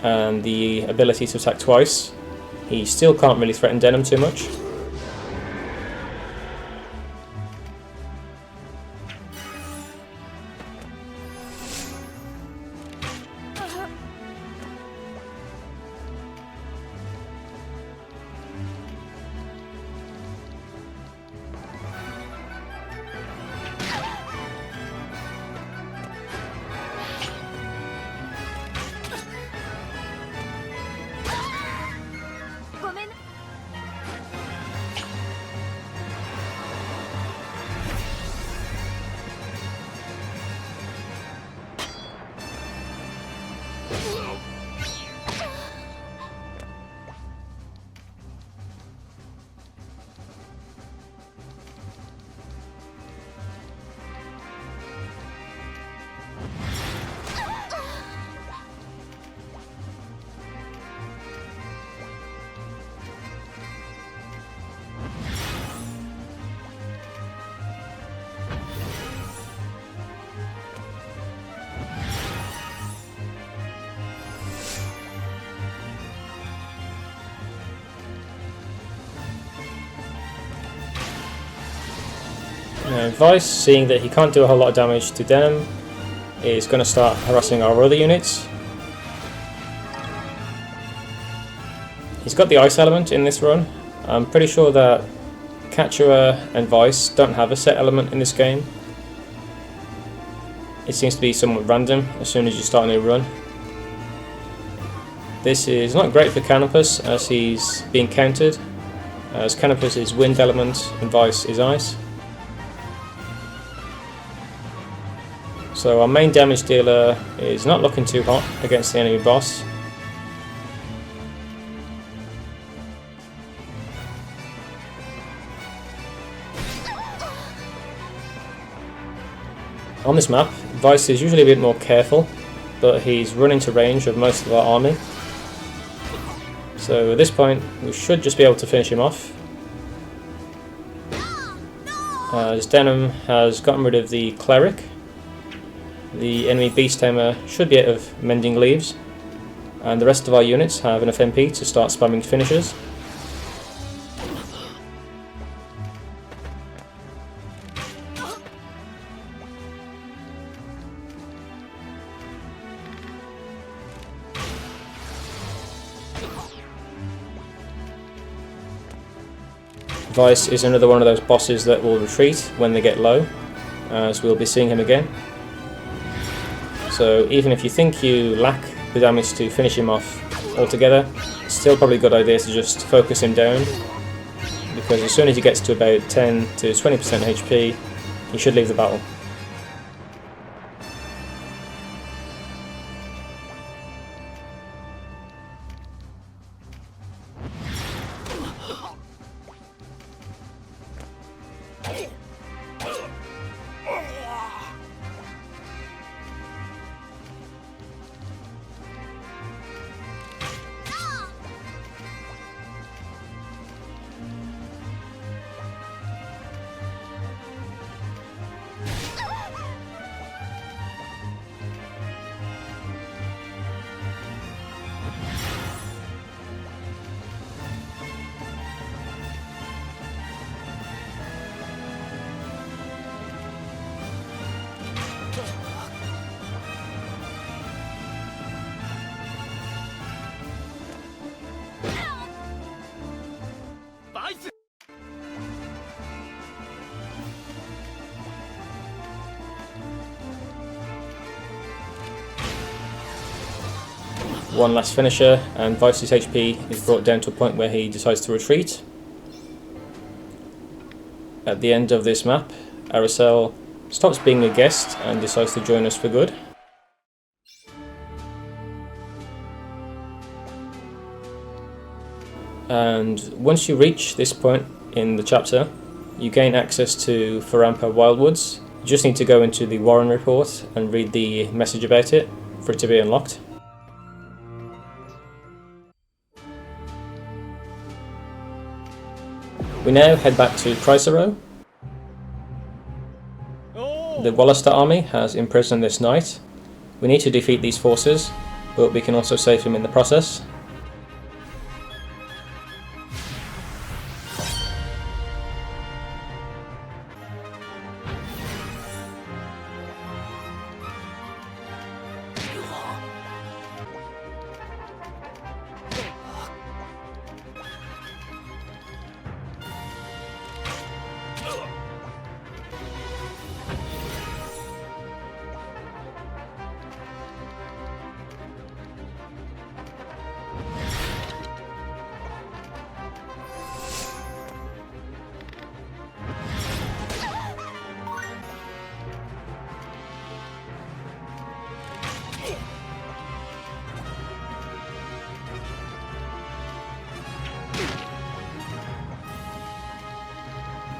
and the ability to attack twice, he still can't really threaten Denham too much. And Vice, seeing that he can't do a whole lot of damage to Denim, is going to start harassing our other units. He's got the ice element in this run. I'm pretty sure that Katsura and Vice don't have a set element in this game. It seems to be somewhat random as soon as you start a new run. This is not great for Canopus as he's being countered, as Canopus is wind element and Vice is ice. So our main damage dealer is not looking too hot against the enemy boss. On this map, Vice is usually a bit more careful, but he's run into range of most of our army. So at this point, we should just be able to finish him off. As Denim has gotten rid of the Cleric, the enemy Beast Tamer should be out of Mending Leaves, and the rest of our units have enough MP to start spamming finishers. Vice is another one of those bosses that will retreat when they get low, as we'll be seeing him again. So even if you think you lack the damage to finish him off altogether, it's still probably a good idea to just focus him down, because as soon as he gets to about 10 to 20% HP, he should leave the battle. One last finisher, and Vice's HP is brought down to a point where he decides to retreat. At the end of this map, Aracel stops being a guest and decides to join us for good. And once you reach this point in the chapter, you gain access to Farampa Wildwoods. You just need to go into the Warren report and read the message about it for it to be unlocked. We now head back to Chrysero. The Wallister army has imprisoned this knight. We need to defeat these forces, but we can also save him in the process.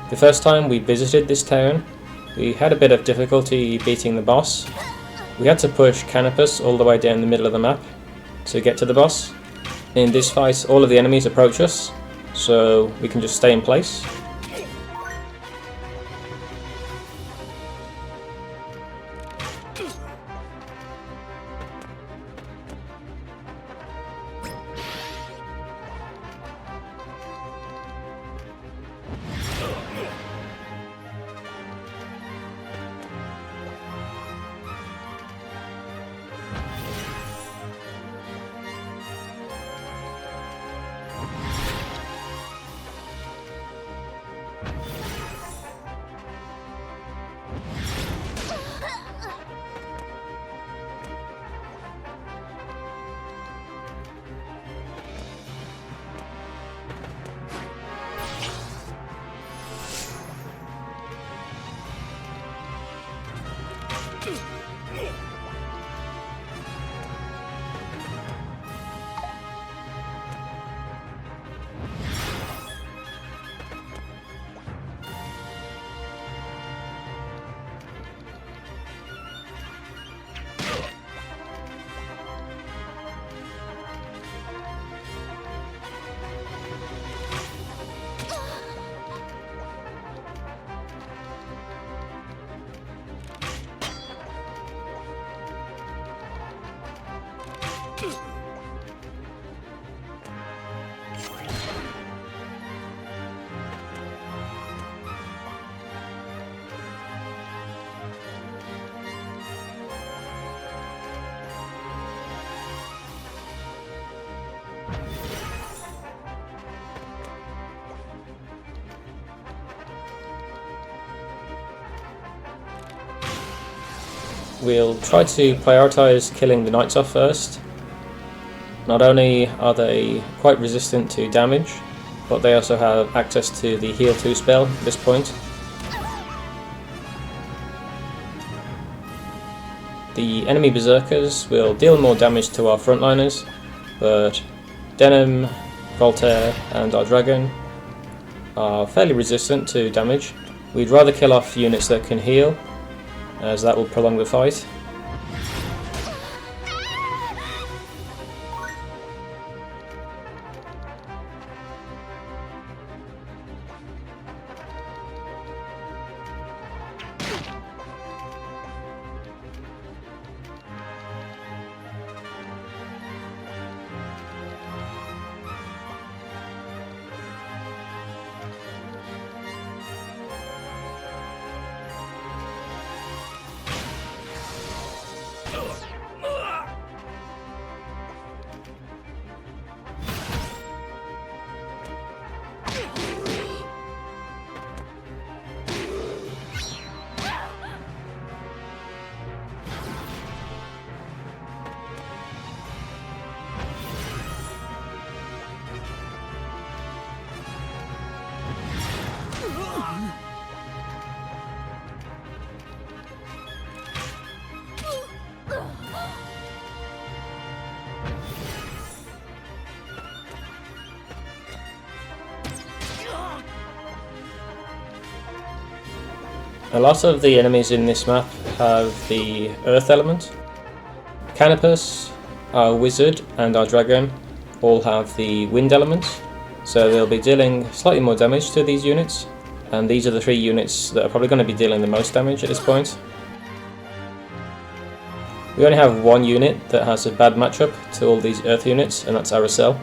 The first time we visited this town, we had a bit of difficulty beating the boss. We had to push Canopus all the way down the middle of the map to get to the boss. In this fight, all of the enemies approach us, so we can just stay in place. we'll try to prioritise killing the knights off first. Not only are they quite resistant to damage, but they also have access to the heal 2 spell at this point. The enemy berserkers will deal more damage to our frontliners, but Denim, Voltaire and our dragon are fairly resistant to damage. We'd rather kill off units that can heal, as that will prolong the fight. A lot of the enemies in this map have the earth element. Canopus, our wizard and our dragon all have the wind element, so they'll be dealing slightly more damage to these units, and these are the 3 units that are probably going to be dealing the most damage at this point. We only have 1 unit that has a bad matchup to all these earth units, and that's Aracel.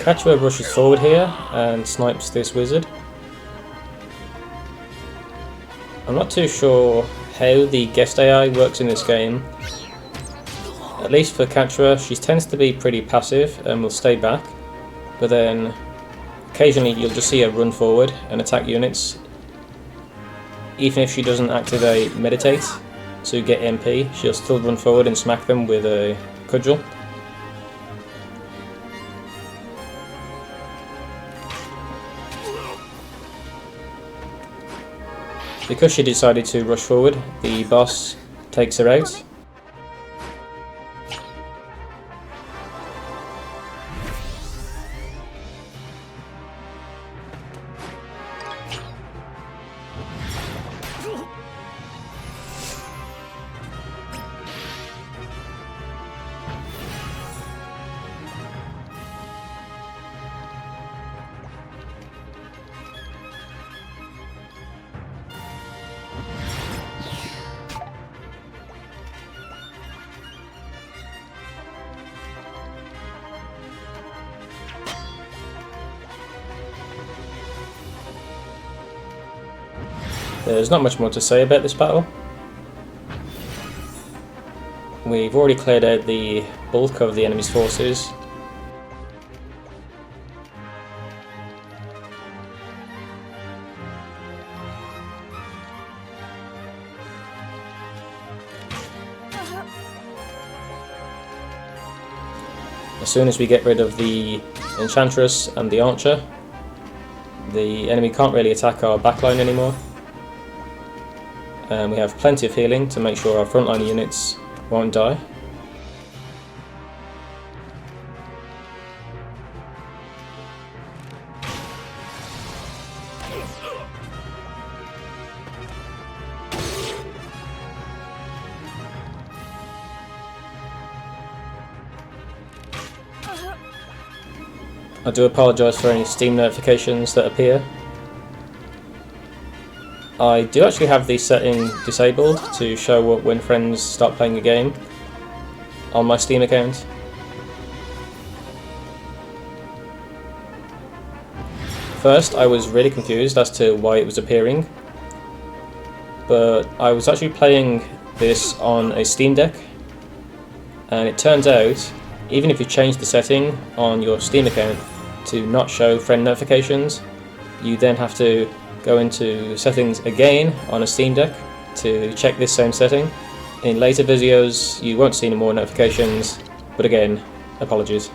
Quechua rushes forward here and snipes this wizard. I'm not too sure how the guest AI works in this game. At least for Quechua, she tends to be pretty passive and will stay back, but then occasionally you'll just see her run forward and attack units. Even if she doesn't activate Meditate to get MP, she'll still run forward and smack them with a cudgel. Because she decided to rush forward, the boss takes her out. There's not much more to say about this battle. We've already cleared out the bulk of the enemy's forces. As soon as we get rid of the Enchantress and the Archer, the enemy can't really attack our backline anymore. And we have plenty of healing to make sure our frontline units won't die. I do apologise for any Steam notifications that appear. I do actually have the setting disabled to show up when friends start playing a game on my Steam account. First, I was really confused as to why it was appearing, but I was actually playing this on a Steam Deck, and it turns out, even if you change the setting on your Steam account to not show friend notifications, you then have to go into settings again on a Steam Deck to check this same setting. In later videos you won't see any more notifications, but again, apologies.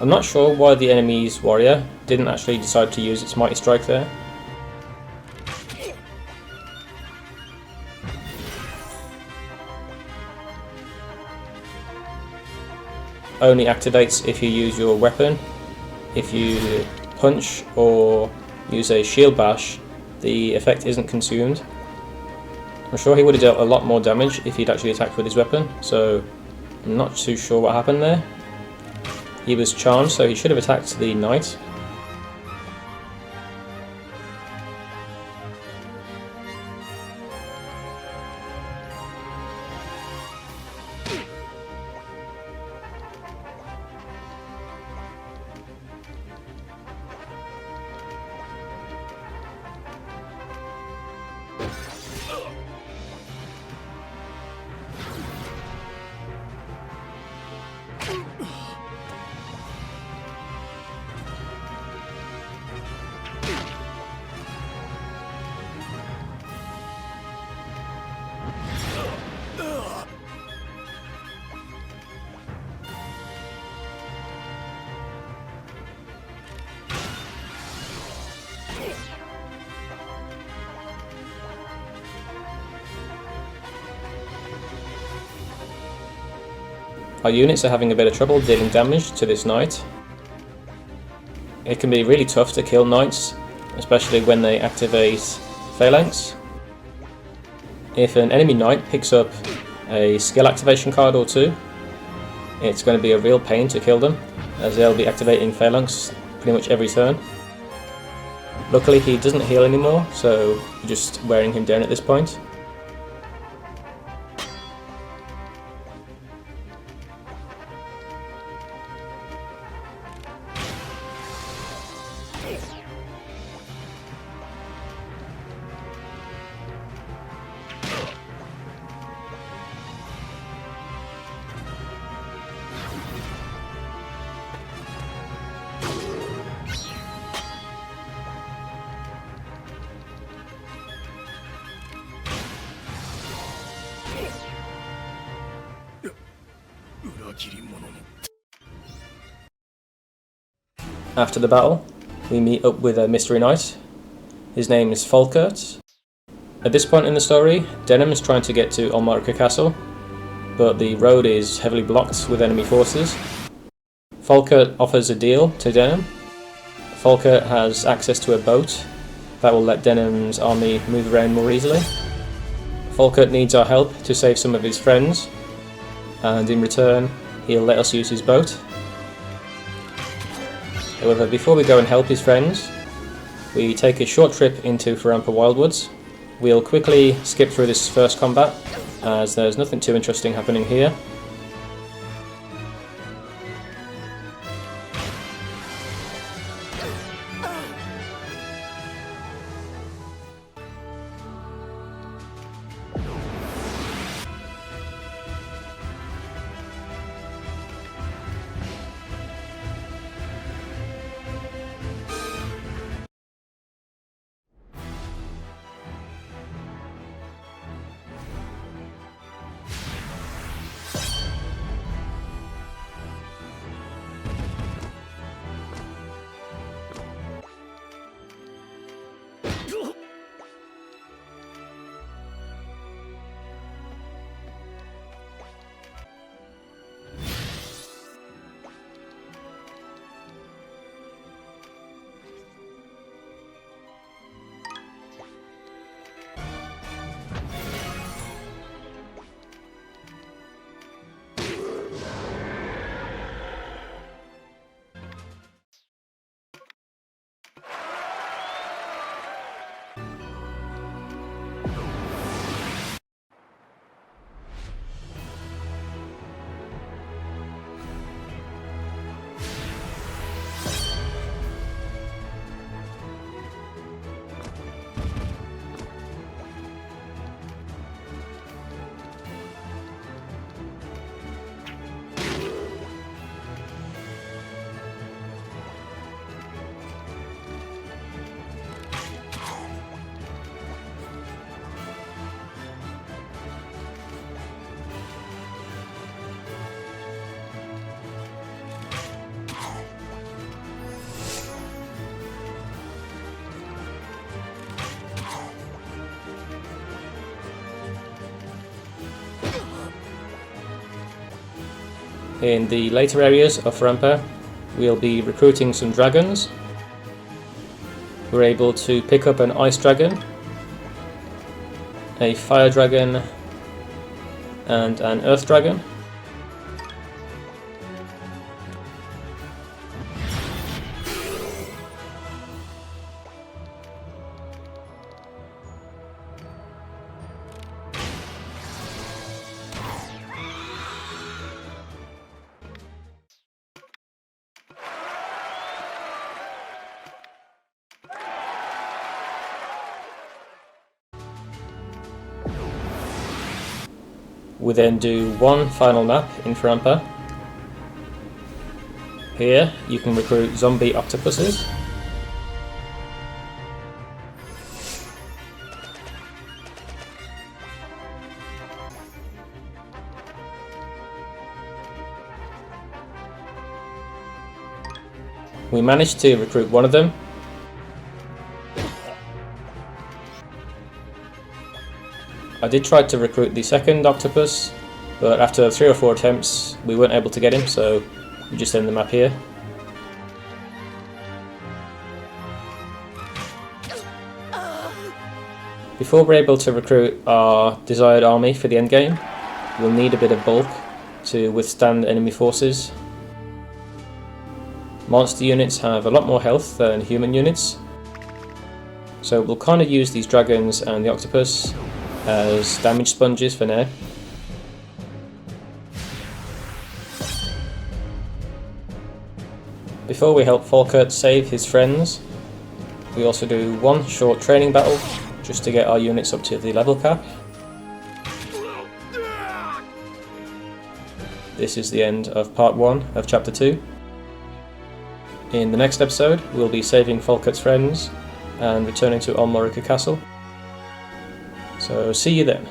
I'm not sure why the enemy's warrior didn't actually decide to use its mighty strike there. Only activates if you use your weapon. If you punch or use a shield bash, the effect isn't consumed. I'm sure he would have dealt a lot more damage if he'd actually attacked with his weapon, so I'm not too sure what happened there. He was charmed, so he should have attacked the knight. Our units are having a bit of trouble dealing damage to this knight. It can be really tough to kill knights, especially when they activate phalanx. If an enemy knight picks up a skill activation card or two, it's going to be a real pain to kill them, as they'll be activating phalanx pretty much every turn. Luckily he doesn't heal anymore, so we're just wearing him down at this point. After the battle, we meet up with a mystery knight. His name is Falkert. At this point in the story, Denham is trying to get to Olmarka Castle, but the road is heavily blocked with enemy forces. Falkert offers a deal to Denham. Falkert has access to a boat that will let Denham's army move around more easily. Falkert needs our help to save some of his friends, and in return, he'll let us use his boat. However, before we go and help his friends, we take a short trip into Farampa Wildwoods. We'll quickly skip through this first combat, as there's nothing too interesting happening here. In the later areas of Rampa, we'll be recruiting some dragons. We're able to pick up an ice dragon, a fire dragon, and an earth dragon. We then do one final map in Rampa. Here you can recruit zombie octopuses. We managed to recruit one of them. I did try to recruit the second octopus, but after 3 or 4 attempts we weren't able to get him, so we just end the map here. Before we're able to recruit our desired army for the endgame, we'll need a bit of bulk to withstand enemy forces. Monster units have a lot more health than human units, so we'll kind of use these dragons and the octopus as damage sponges for now. Before we help Falkert save his friends, we also do one short training battle just to get our units up to the level cap. This is the end of part 1 of chapter 2. In the next episode we'll be saving Falkert's friends and returning to Olmorica Castle. So see you then.